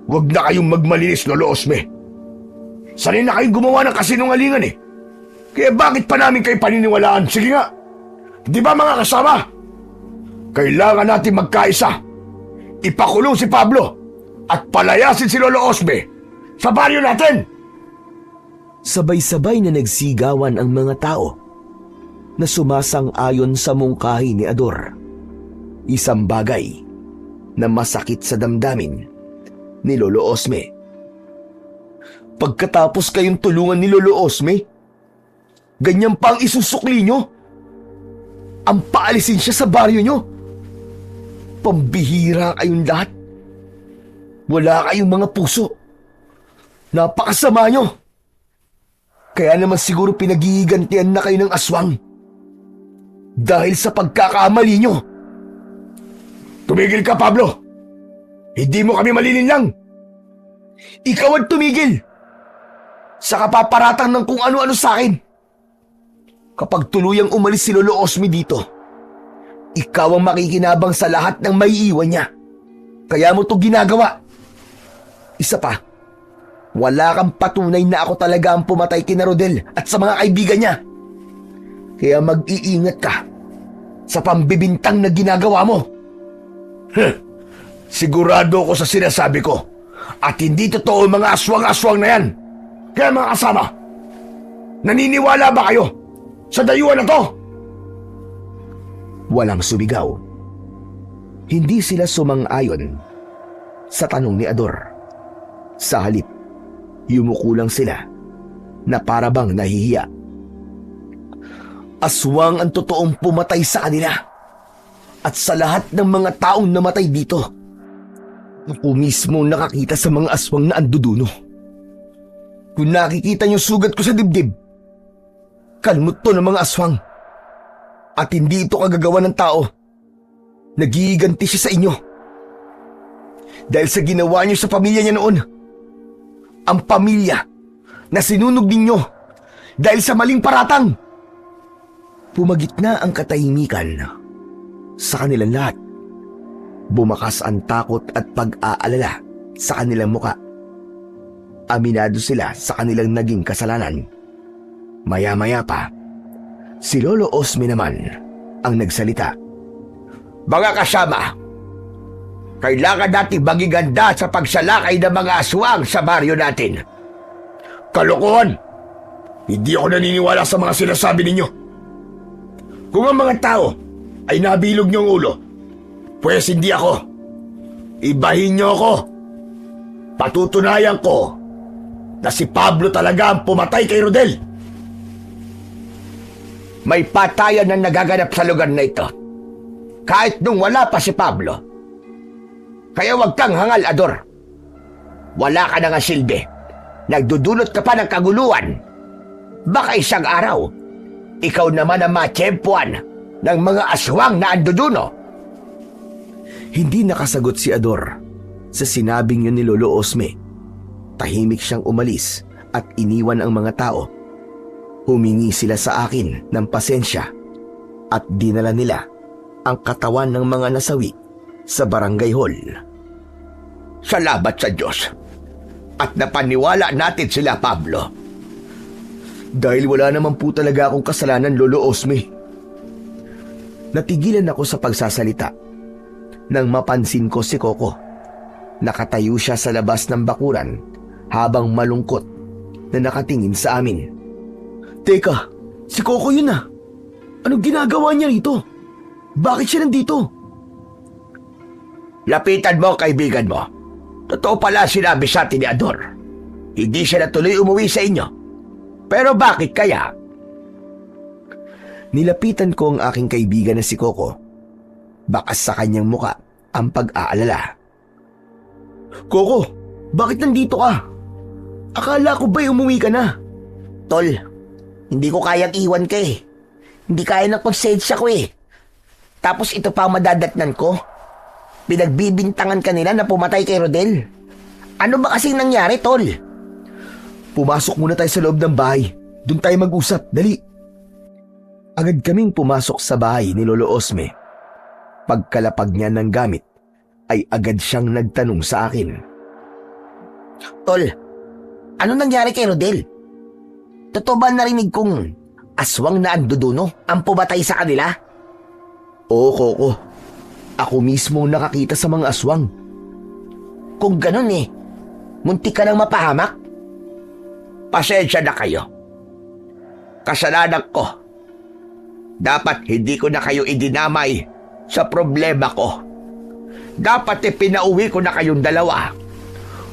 Huwag na kayong magmalinis, Lolo Osme. Sanay na kayong gumawa ng kasinungalingan eh. Kaya bakit pa namin kayo paniniwalaan? Sige nga. Di ba mga kasama? Kailangan natin magkaisa. Ipakulong si Pablo at palayasin si Lolo Osme sa baryo natin. Sabay-sabay na nagsigawan ang mga tao na sumasang-ayon sa mungkahi ni Ador. Isang bagay na masakit sa damdamin ni Lolo Osme. Pagkatapos kayong tulungan ni Lolo Osme, ganyan pa ang isusukli nyo? Ang paalisin siya sa baryo nyo? Pambihira kayong lahat. Wala kayong mga puso. Napakasama nyo. Kaya naman siguro pinagigantian na kayo ng aswang. Dahil sa pagkakamali nyo. Tumigil ka, Pablo. Hindi mo kami malilinlang. Ikaw ang tumigil. Sa kapaparatang ng kung ano-ano sa akin. Kapag tuluyang umalis si Lolo Osme dito, ikaw ang makikinabang sa lahat ng maiiwan niya. Kaya mo to ginagawa. Isa pa, wala kang patunay na ako talaga ang pumatay kina Rodel at sa mga kaibigan niya. Kaya mag-iingat ka sa pambibintang na ginagawa mo. Sigurado ako sa sinasabi ko at hindi totoo ang mga aswang-aswang na yan. Kaya mga kasama, naniniwala ba kayo sa dayuhan na to? Walang sumigaw. Hindi sila sumang-ayon sa tanong ni Ador. Sa halip, yumuko lang sila na parabang nahihiya. Aswang ang totoong pumatay sa kanila at sa lahat ng mga taong namatay dito. Ako mismo nakakita sa mga aswang na anduduno. Kung nakikita niyo sugat ko sa dibdib, kalmot to ng mga aswang. At hindi ito kagagawa ng tao. Nagiganti siya sa inyo. Dahil sa ginawa niyo sa pamilya niya noon. Ang pamilya na sinunog ninyo dahil sa maling paratang. Pumagitna ang katahimikan sa kanilang lahat. Bumakas ang takot at pag-aalala sa kanilang muka. Aminado sila sa kanilang naging kasalanan. Maya-maya pa, si Lolo Osme naman ang nagsalita. Mga kasama, kailangan natin magiganda sa pagsalakay ng mga aswang sa baryo natin. Kalokohan! Hindi ako naniniwala sa mga sinasabi ninyo. Kung ang mga tao ay nabilog niyong ulo, pues hindi ako. Ibahin niyo ako. Patutunayan ko na si Pablo talaga ang pumatay kay Rodel. May patayan na nagaganap sa lugar na ito. Kahit nung wala pa si Pablo. Kaya huwag kang hangal, Ador. Wala ka na nga silbi. Nagdudulot ka pa ng kaguluhan. Baka isang araw, ikaw naman ang matsyempuan ng mga aswang na anduduno. Hindi nakasagot si Ador sa sinabing yun ni Lolo Osme. Tahimik siyang umalis at iniwan ang mga tao. Humingi sila sa akin ng pasensya at dinala nila ang katawan ng mga nasawi sa barangay hall. Salamat sa Diyos. At napaniwala natin sila, Pablo. Dahil wala naman po talaga akong kasalanan, Lolo Osme. Natigilan ako sa pagsasalita nang mapansin ko si Coco. Nakatayo siya sa labas ng bakuran habang malungkot na nakatingin sa amin. Teka, si Coco yun ah. Anong ginagawa niya rito? Bakit siya nandito? Lapitan mo, kaibigan mo. Totoo pala sinabi sa atin ni Ador. Hindi siya natuloy umuwi sa inyo. Pero bakit kaya? Nilapitan ko ang aking kaibigan na si Coco. Bakas sa kanyang muka ang pag-aalala. Coco, bakit nandito ka? Akala ko ba'y umuwi ka na? Tol, hindi ko kayang iwan ka eh. Hindi kaya ng konsensya ko eh. Tapos ito pa ang madadatnan ko. Pinagbibintangan ka nila na pumatay kay Rodel. Ano ba kasing nangyari, Tol? Pumasok muna tayo sa loob ng bahay. Doon tayo mag-usap, dali. Agad kaming pumasok sa bahay ni Lolo Osme. Pagkalapag niya ng gamit, ay agad siyang nagtanong sa akin. Tol, ano nangyari kay Rodel? Totoo ba narinig kong aswang na anduduno ang pumatay sa kanila? Oo, Koko. Ako mismo nakakita sa mga aswang. Kung ganun muntik ka nang mapahamak. Pasensya na kayo. Kasalanan ko. Dapat hindi ko na kayo idinamay sa problema ko. Dapat pinauwi ko na kayong dalawa.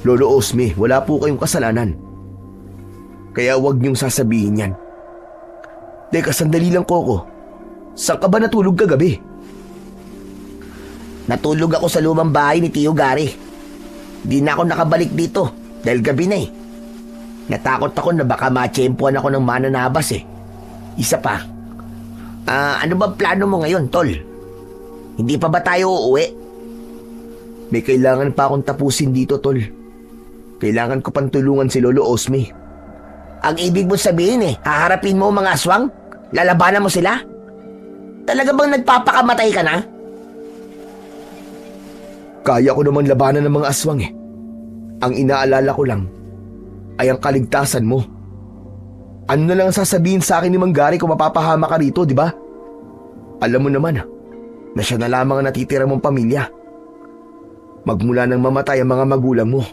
Lolo Osme, wala po kayong kasalanan. Kaya huwag niyong sasabihin yan. Teka, sandali lang, Koko. Saan ka ba natulog kagabi? Natulog ako sa lumang bahay ni Tio Gary. Di na ako nakabalik dito dahil gabi na Natakot ako na baka matsyempuan ako ng mananabas Isa pa. Ano ba plano mo ngayon, Tol? Hindi pa ba tayo uuwi? May kailangan pa akong tapusin dito, Tol. Kailangan ko pang tulungan si Lolo Osme. Ang ibig mo sabihin haharapin mo mga aswang? Lalabanan mo sila? Talaga bang nagpapakamatay ka na? Kaya ko naman labanan ng mga aswang Ang inaalala ko lang ay ang kaligtasan mo. Ano na lang ang sasabihin sa akin ni Mang Gary kung mapapahama ka rito, di ba? Alam mo naman na siya na lamang ang natitira mong pamilya. Magmula nang mamatay ang mga magulang mo.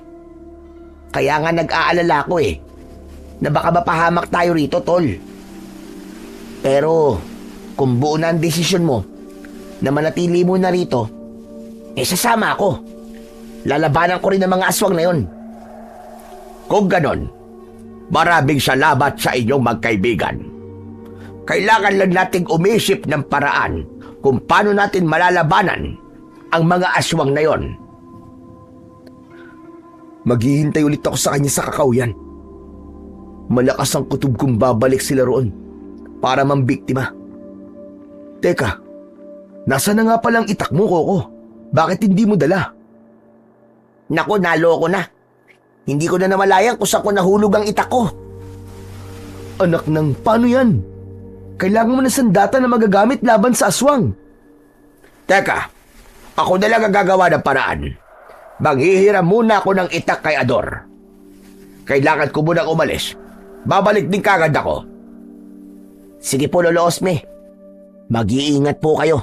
Kaya nga nag-aalala ko na baka mapahamak tayo rito, Tol. Pero kung buo na ang desisyon mo na manatili mo na rito, sasama ako. Lalabanan ko rin ang mga aswang na yon. Kung ganon, maraming salamat sa inyong magkaibigan. Kailangan lang nating umisip ng paraan kung paano natin malalabanan ang mga aswang na yon. Maghihintay ulit ako sa kanya sa kakauyan. Malakas ang kutob kung babalik sila roon para mambiktima. Teka, nasa na nga palang itak mo, Koko? Bakit hindi mo dala? Naku, naloko na. Hindi ko na namalayan kung saan ko nahulog ang itak ko. Anak ng, paano yan? Kailangan mo na sandata na magagamit laban sa aswang. Teka, ako na lang ang gagawa ng paraan. Manghihiram muna ako ng itak kay Ador. Kailangan ko munang umalis. Babalik din kagad ako. Sige po, Lolo Osme. Mag-iingat po kayo.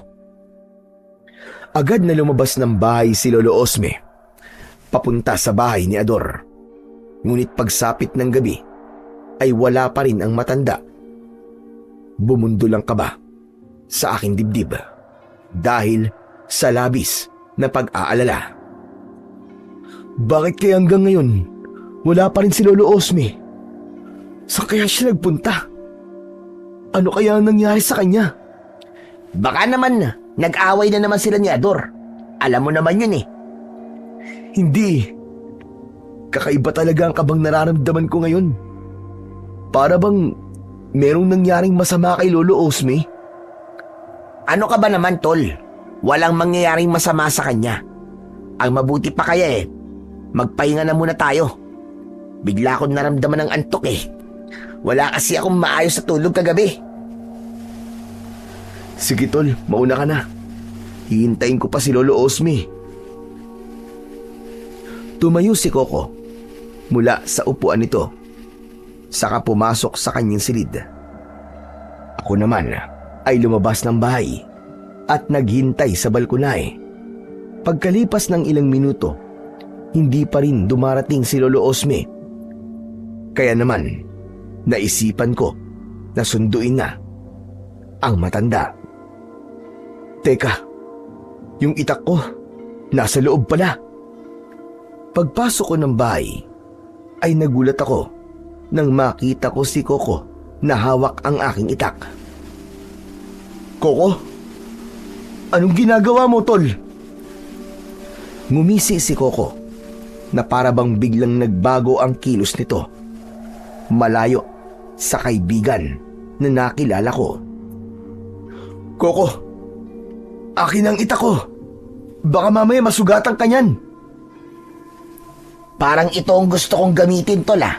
Agad na lumabas ng bahay si Lolo Osme, papunta sa bahay ni Ador. Ngunit pagsapit ng gabi, ay wala pa rin ang matanda. Bumundol ang kaba sa aking dibdib dahil sa labis na pag-aalala. Bakit kaya hanggang ngayon, wala pa rin si Lolo Osme? Saan kaya siya nagpunta? Ano kaya ang nangyari sa kanya? Baka naman nag-away na naman sila ni Ador. Alam mo naman yun Hindi. Kakaiba talaga ang kabang nararamdaman ko ngayon. Para bang merong nangyaring masama kay Lolo Osme? Ano ka ba naman, Tol? Walang mangyayaring masama sa kanya. Ang mabuti pa kaya magpahinga na muna tayo. Bigla akong naramdaman ng antok Wala kasi akong maayos sa tulog kagabi. Sige, Tol, mauna ka na. Hihintayin ko pa si Lolo Osme. Tumayo si Koko mula sa upuan nito, saka pumasok sa kanyang silid. Ako naman ay lumabas ng bahay at naghintay sa balkonahe. Pagkalipas ng ilang minuto, hindi pa rin dumarating si Lolo Osme. Kaya naman, naisipan ko na sunduin na ang matanda. Teka, yung itak ko, nasa loob pala. Pagpasok ko ng bahay, ay nagulat ako nang makita ko si Koko na hawak ang aking itak. Koko? Anong ginagawa mo, Tol? Ngumisi si Koko na para bang biglang nagbago ang kilos nito. Malayo sa kaibigan na nakilala ko. Koko, akin ang itak ko. Baka mamaya masugatan ka niyan. Parang ito ang gusto kong gamitin, tol, ah.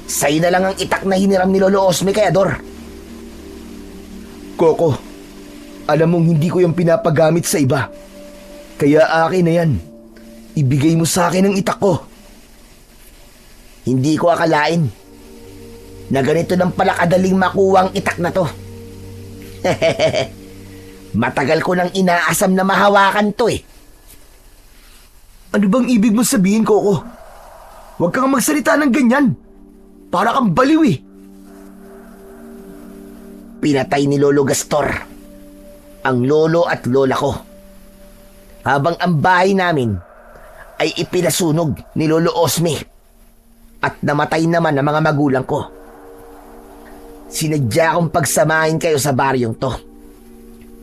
Sa'yo na lang ang itak na hiniram ni Lolo Osme kay Ador. Coco, alam mong hindi ko yung pinapagamit sa iba. Kaya akin na yan. Ibigay mo sa akin ang itak ko. Hindi ko akalain na ganito lang pala kadaling makuha ang itak na to. Matagal ko nang inaasam na mahawakan to eh. Ano bang ibig mo sabihin, Coco? Huwag kang magsalita ng ganyan. Para kang baliw eh. Pinatay ni Lolo Gastor ang lolo at lola ko, habang ang bahay namin ay ipinasunog ni Lolo Osme at namatay naman ang mga magulang ko. Sinadya kong pagsamahin kayo sa baryong to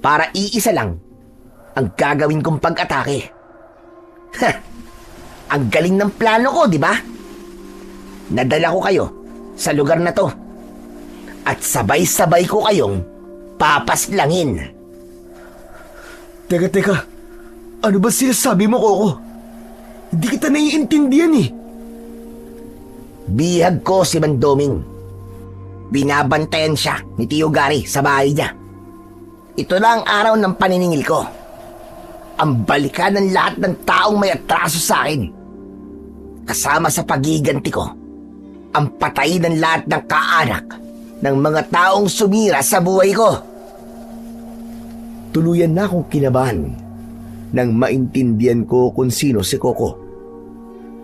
para iisa lang ang gagawin kong pag-atake. Ang galing ng plano ko, di ba? Nadala ko kayo sa lugar na to at sabay-sabay ko kayong papaslangin. Teka. Ano ba sinasabi mo, Coco? Hindi kita naiintindihan eh. Bihag ko si Mandoming. Binabantayan siya ni Tio Gary sa bahay niya. Ito na ang araw ng paniningil ko. Ang balikan ng lahat ng taong may atraso sa akin. Kasama sa pagiganti ko, ang patay ng lahat ng kaanak ng mga taong sumira sa buhay ko. Tuluyan na akong kinabahan nang maintindihan ko kung sino si Coco.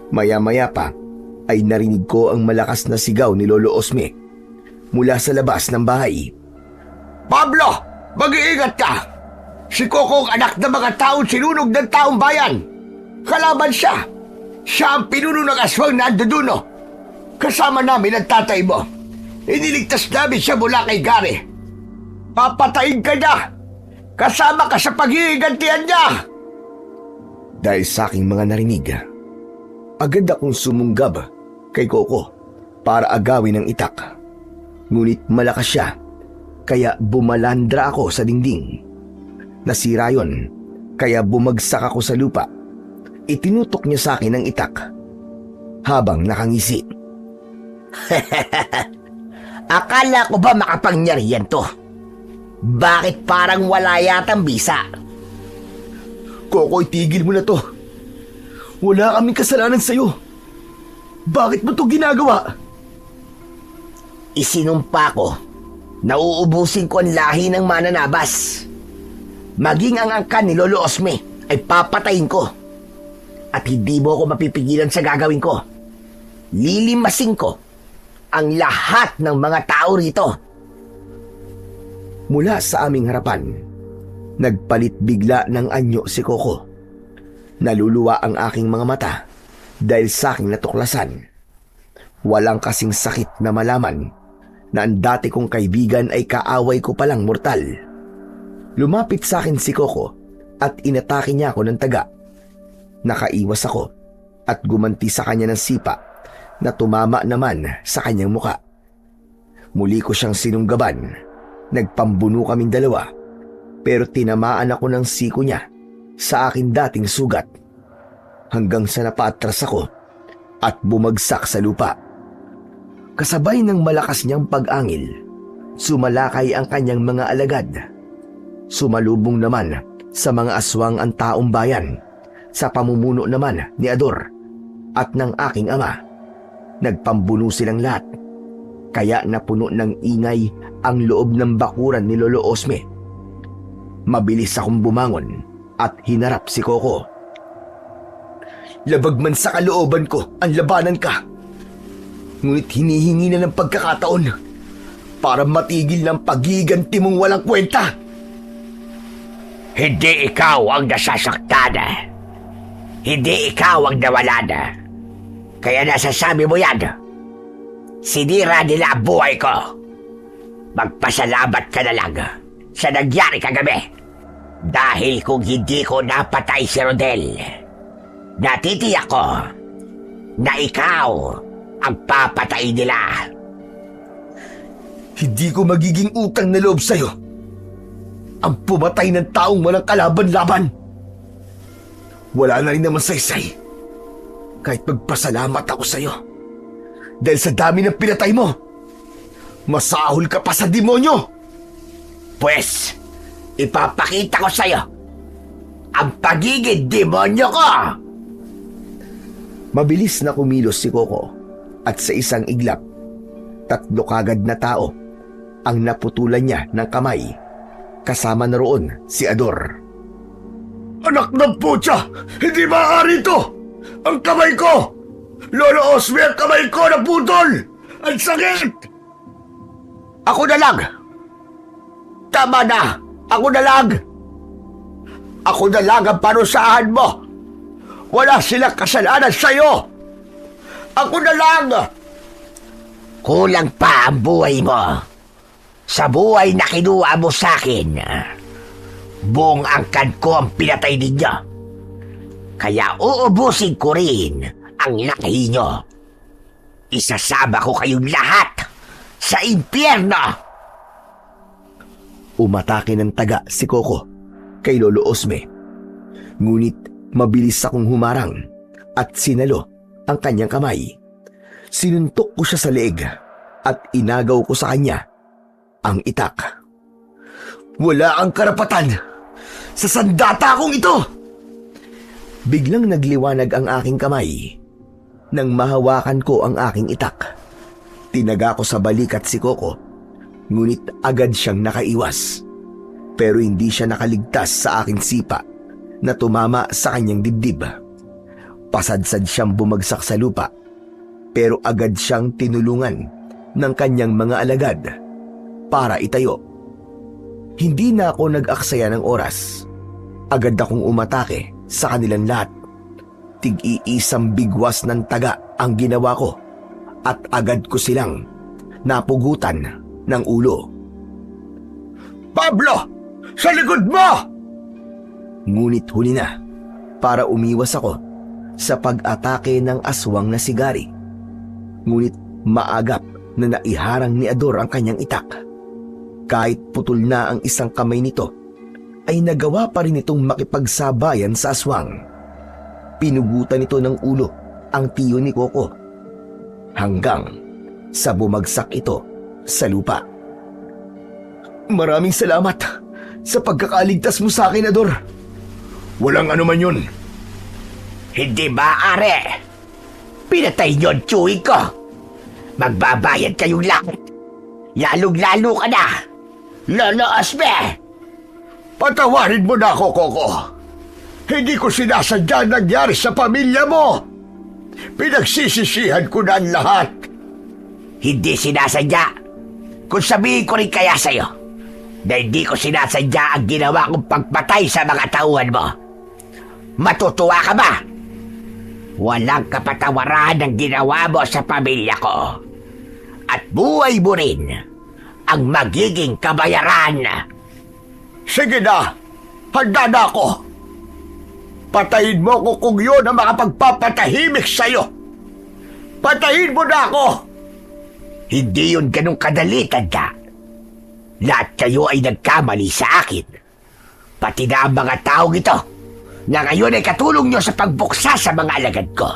Maya-maya pa ay narinig ko ang malakas na sigaw ni Lolo Osme mula sa labas ng bahay. Pablo, mag-iingat ka! Si Coco ang anak ng mga taong sinunog ng taong bayan. Kalaban siya. Siya ang pinuno ng aswang na Andoduno. Kasama namin ang tatay mo. Iniligtas namin siya mula kay Gary. Papatayin ka niya. Kasama ka sa paghihigantihan niya. Dahil sa aking mga narinig, agad akong sumunggab kay Coco para agawin ang itak. Ngunit malakas siya, kaya bumalandra ako sa dingding. Nasira yon, kaya bumagsak ako sa lupa. Itinutok niya sa akin ang itak habang nakangisi. Akala ko ba makapangyarihan to? Bakit parang wala yatang bisa? Coco, itigil mo na to. Wala kaming kasalanan sa'yo. Bakit mo to ginagawa? Isinumpa ko na uubusin ko ang lahi ng mananabas. Maging ang angkan ni Lolo Osme ay papatayin ko. At hindi mo ako mapipigilan sa gagawin ko. Lilimasin ko ang lahat ng mga tao rito. Mula sa aming harapan, nagpalit bigla ng anyo si Coco. Naluluwa ang aking mga mata dahil sa aking natuklasan. Walang kasing sakit na malaman na ang dati kong kaibigan ay kaaway ko palang mortal. Lumapit sa akin si Coco at inatake niya ako ng taga. Nakaiwas ako at gumanti sa kanya ng sipa na tumama naman sa kanyang muka. Muli ko siyang sinunggaban. Nagpambuno kaming dalawa, pero tinamaan ako ng siko niya sa akin dating sugat hanggang sa napatras ako at bumagsak sa lupa. Kasabay ng malakas niyang pag-angil, sumalakay ang kanyang mga alagad. Sumalubong naman sa mga aswang ang taong bayan, sa pamumuno naman ni Ador at ng aking ama. Nagpambuno silang lahat, kaya napuno ng ingay ang loob ng bakuran ni Lolo Osme. Mabilis akong bumangon at hinarap si Coco. Labag man sa kalooban ko ang labanan ka. Ngunit hinihingi na ng pagkakataon para matigil ng paghiganti mong walang kwenta. Hindi ikaw ang nasasaktan. Hindi ikaw ang nawalan. Kaya nasasabi mo yan. Sinira nila ang buhay ko. Magpasalamat ka na lang sa nangyari kagabi. Dahil kung hindi ko napatay si Rodel, natitiyak ko na ikaw ang papatay nila. Hindi ko magiging utang na loob sa'yo ang pumatay ng taong walang kalaban-laban. Wala na rin naman saysay kahit magpasalamat ako sa'yo. Dahil sa dami ng pinatay mo, masahol ka pa sa demonyo. Pwes, ipapakita ko sa'yo ang pagiging demonyo ko! Mabilis na kumilos si Coco at sa isang iglap, 3 kagad na tao ang naputulan niya ng kamay. Kasama na roon si Ador. Anak ng putya! Hindi maaari ito! Ang kamay ko! Lolo Osme, ang kamay ko naputol! Ang sakit! Ako na lang! Tama na! Ako na lang! Ako na lang ang parusahan mo! Wala silang kasalanan sa'yo! Ako na lang! Kulang pa ang buhay mo sa buhay na kinuha mo sa akin. Buong angkan ko ang pinatay ninyo. Kaya uubusin ko rin ang lahi nyo. Isasama ko kayong lahat sa impyerno. Umatake ng taga si Coco kay Lolo Osme. Ngunit mabilis akong humarang at sinalo ang kanyang kamay. Sinuntok ko siya sa leeg at inagaw ko sa kanya ang itak. Wala ang karapatan sa sandata kong ito! Biglang nagliwanag ang aking kamay nang mahawakan ko ang aking itak. Tinaga ko sa balikat si Coco, ngunit agad siyang nakaiwas. Pero hindi siya nakaligtas sa aking sipa na tumama sa kanyang dibdib. Pasadsad siyang bumagsak sa lupa, pero agad siyang tinulungan ng kanyang mga alagad para itayo. Hindi na ako nag-aksaya ng oras. Agad akong umatake sa kanilang lahat. Tig-iisang bigwas ng taga ang ginawa ko at agad ko silang napugutan ng ulo. Pablo! Sa likod mo! Ngunit huli na para umiwas ako sa pag-atake ng aswang na si Gary. Ngunit maagap na naiharang ni Ador ang kanyang itak. Kahit putol na ang isang kamay nito, ay nagawa pa rin itong makipagsabayan sa aswang. Pinugutan nito ng ulo ang tiyo ni Coco hanggang sa bumagsak ito sa lupa. Maraming salamat sa pagkakaligtas mo sa akin, Ador. Walang ano man yun. Hindi maaari. Pinatay niyo ang tiyuhin ko. Magbabayad kayong lahat. Lalong-lalo ka na, Lolo Osme! Patawarin mo na ako, Coco. Hindi ko sinasadya nangyari sa pamilya mo. Pinagsisisihan ko na ang lahat. Hindi sinasadya. Kung sabihin ko rin kaya sa'yo na hindi ko sinasadya ang ginawa kong pagpatay sa mga tauhan mo, matutuwa ka ba? Walang kapatawaran ang ginawa mo sa pamilya ko. At buhay mo rin ang magiging kabayaran. Sige na, handa na ako. Patayin mo ko kung yun ang makapagpapatahimik sa'yo. Patayin mo na ako! Hindi yun ganun kadali, tanda. Lahat kayo ay nagkamali sa akin. Pati na ang mga taong ito na ngayon ay katulong nyo sa pagbuksa sa mga alagad ko.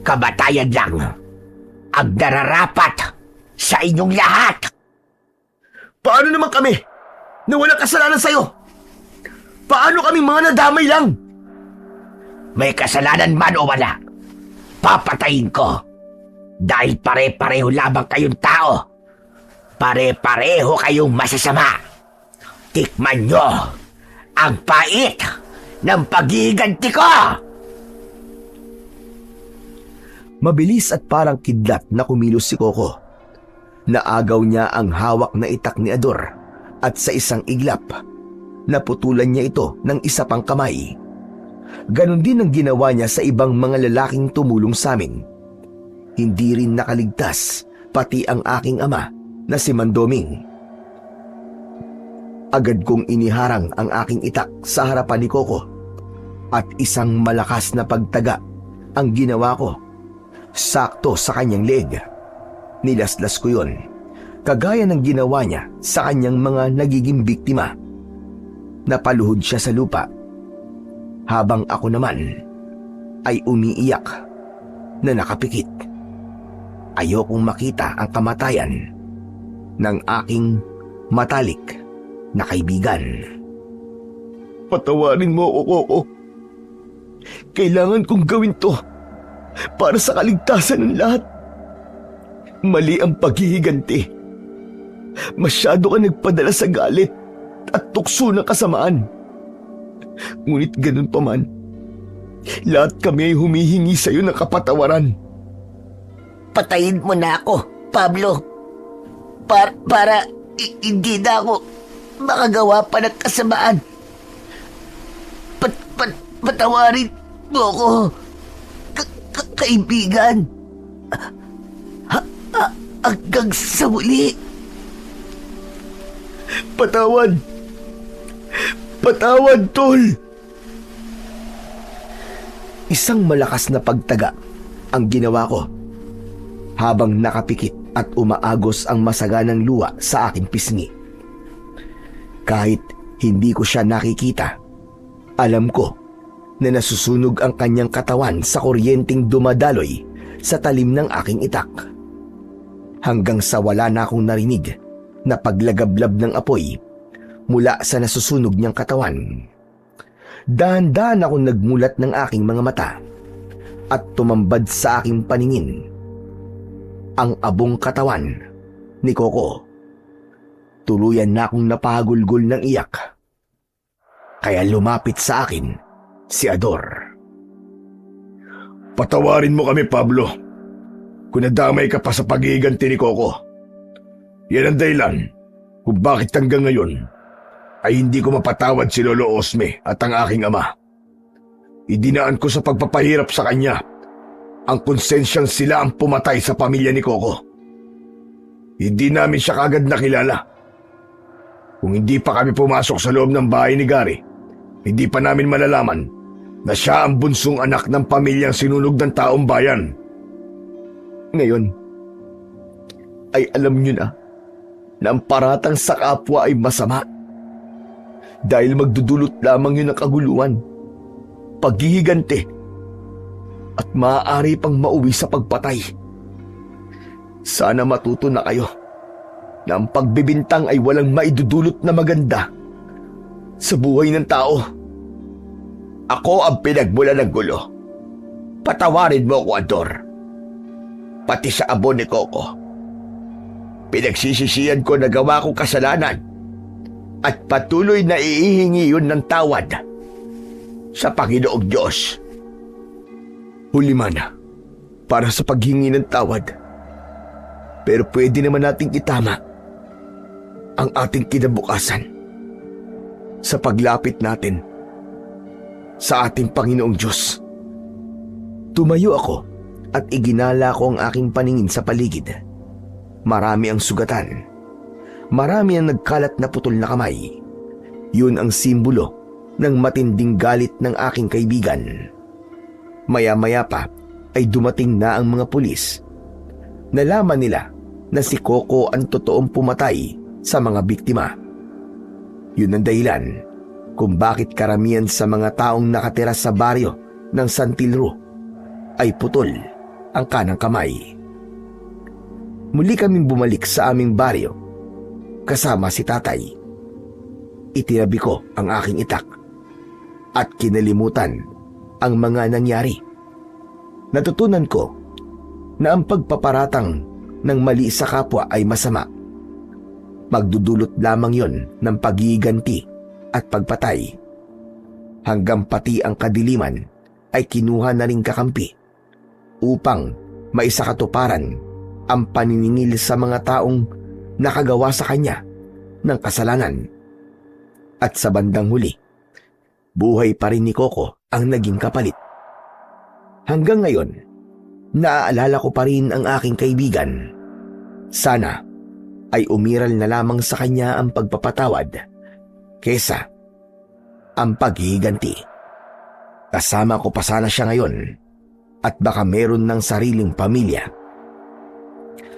Kamatayan lang ang nararapat sa inyong lahat. Paano naman kami na walang kasalanan sa'yo? Paano kami mga nadamay lang? May kasalanan man o wala, papatayin ko. Dahil pare-pareho lamang kayong tao. Pare-pareho kayong masasama. Tikman nyo ang pait ng paghihiganti ko! Mabilis at parang kidlat na kumilos si Coco. Naagaw niya ang hawak na itak ni Ador at sa isang iglap, naputulan niya ito ng isa pang kamay. Ganon din ang ginawa niya sa ibang mga lalaking tumulong sa amin. Hindi rin nakaligtas pati ang aking ama na si Mandoming. Agad kong iniharang ang aking itak sa harapan ni Coco at isang malakas na pagtaga ang ginawa ko. Sakto sa kanyang leeg. Nilaslas ko yon, kagaya ng ginawa niya sa kanyang mga nagiging biktima. Napaluhod siya sa lupa, habang ako naman ay umiiyak na nakapikit. Ayokong makita ang kamatayan ng aking matalik na kaibigan. Patawarin mo ako, Koko. Kailangan kong gawin to para sa kaligtasan ng lahat. Mali ang paghihiganti. Masyado ka nagpadala sa galit at tukso ng kasamaan. Ngunit ganun pa man, lahat kami ay humihingi sa iyo ng kapatawaran. Patayin mo na ako, Pablo. Para hindi na ako makagawa pa ng kasamaan. Patawarin mo ako, kaibigan. Hanggang sa muli. Patawad! Patawad, tol! Isang malakas na pagtaga ang ginawa ko habang nakapikit at umaagos ang masaganang luha sa aking pisngi. Kahit hindi ko siya nakikita, alam ko na nasusunog ang kanyang katawan sa kuryenteng dumadaloy sa talim ng aking itak. Hanggang sa wala na akong narinig na paglagablab ng apoy mula sa nasusunog niyang katawan. Dahan-dahan akong nagmulat ng aking mga mata at tumambad sa aking paningin ang abong katawan ni Coco. Tuluyan na akong napahagulgol ng iyak. Kaya lumapit sa akin si Ador. Patawarin mo kami, Pablo. Kung nadamay ka pa sa paghihiganti ni Coco. Yan ang dahilan kung bakit hanggang ngayon ay hindi ko mapatawad si Lolo Osme at ang aking ama. Idinaan ko sa pagpapahirap sa kanya ang konsensyang sila ang pumatay sa pamilya ni Coco. Hindi namin siya kagad nakilala. Kung hindi pa kami pumasok sa loob ng bahay ni Gary, hindi pa namin malalaman na siya ang bunsong anak ng pamilyang sinunog ng taong bayan. Ngayon, ay alam niyo na ang paratang sa kapwa ay masama. Dahil magdudulot lamang yun ng kaguluhan, paghihiganti, at maaari pang mauwi sa pagpatay. Sana matuto na kayo na ang pagbibintang ay walang maidudulot na maganda sa buhay ng tao. Ako ang pinagmula ng gulo. Patawarin mo ako, Ador. Pati sa abo ni Coco. Pinagsisisihan ko na gawa kong kasalanan at patuloy na iihingi yun ng tawad sa Panginoong Diyos. Huli man para sa paghingi ng tawad. Pero pwede naman nating itama ang ating kinabukasan sa paglapit natin sa ating Panginoong Diyos. Tumayo ako at iginala ko ang aking paningin sa paligid. Marami ang sugatan. Marami ang nagkalat na putol na kamay. Yun ang simbolo ng matinding galit ng aking kaibigan. Maya-maya pa ay dumating na ang mga pulis. Nalaman nila na si Coco ang totoong pumatay sa mga biktima. Yun ang dahilan kung bakit karamihan sa mga taong nakatira sa baryo ng Santilro ay putol ang kanang kamay. Muli kaming bumalik sa aming baryo kasama si tatay. Itinabi ko ang aking itak at kinalimutan ang mga nangyari. Natutunan ko na ang pagpaparatang ng mali sa kapwa ay masama. Magdudulot lamang yon ng paghihiganti at pagpatay. Hanggang pati ang kadiliman ay kinuha na ring kakampi upang maisakatuparan ang paniningil sa mga taong nakagawa sa kanya ng kasalanan. At sa bandang huli, buhay pa rin ni Coco ang naging kapalit. Hanggang ngayon, naaalala ko pa rin ang aking kaibigan. Sana ay umiral na lamang sa kanya ang pagpapatawad kesa ang paghihiganti. Kasama ko pa sana siya ngayon at baka meron ng sariling pamilya.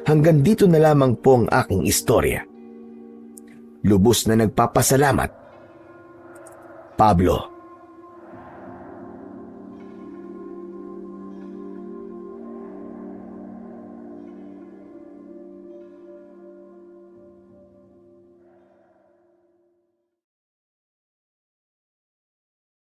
Hanggang dito na lamang po ang aking istorya. Lubos na nagpapasalamat, Pablo.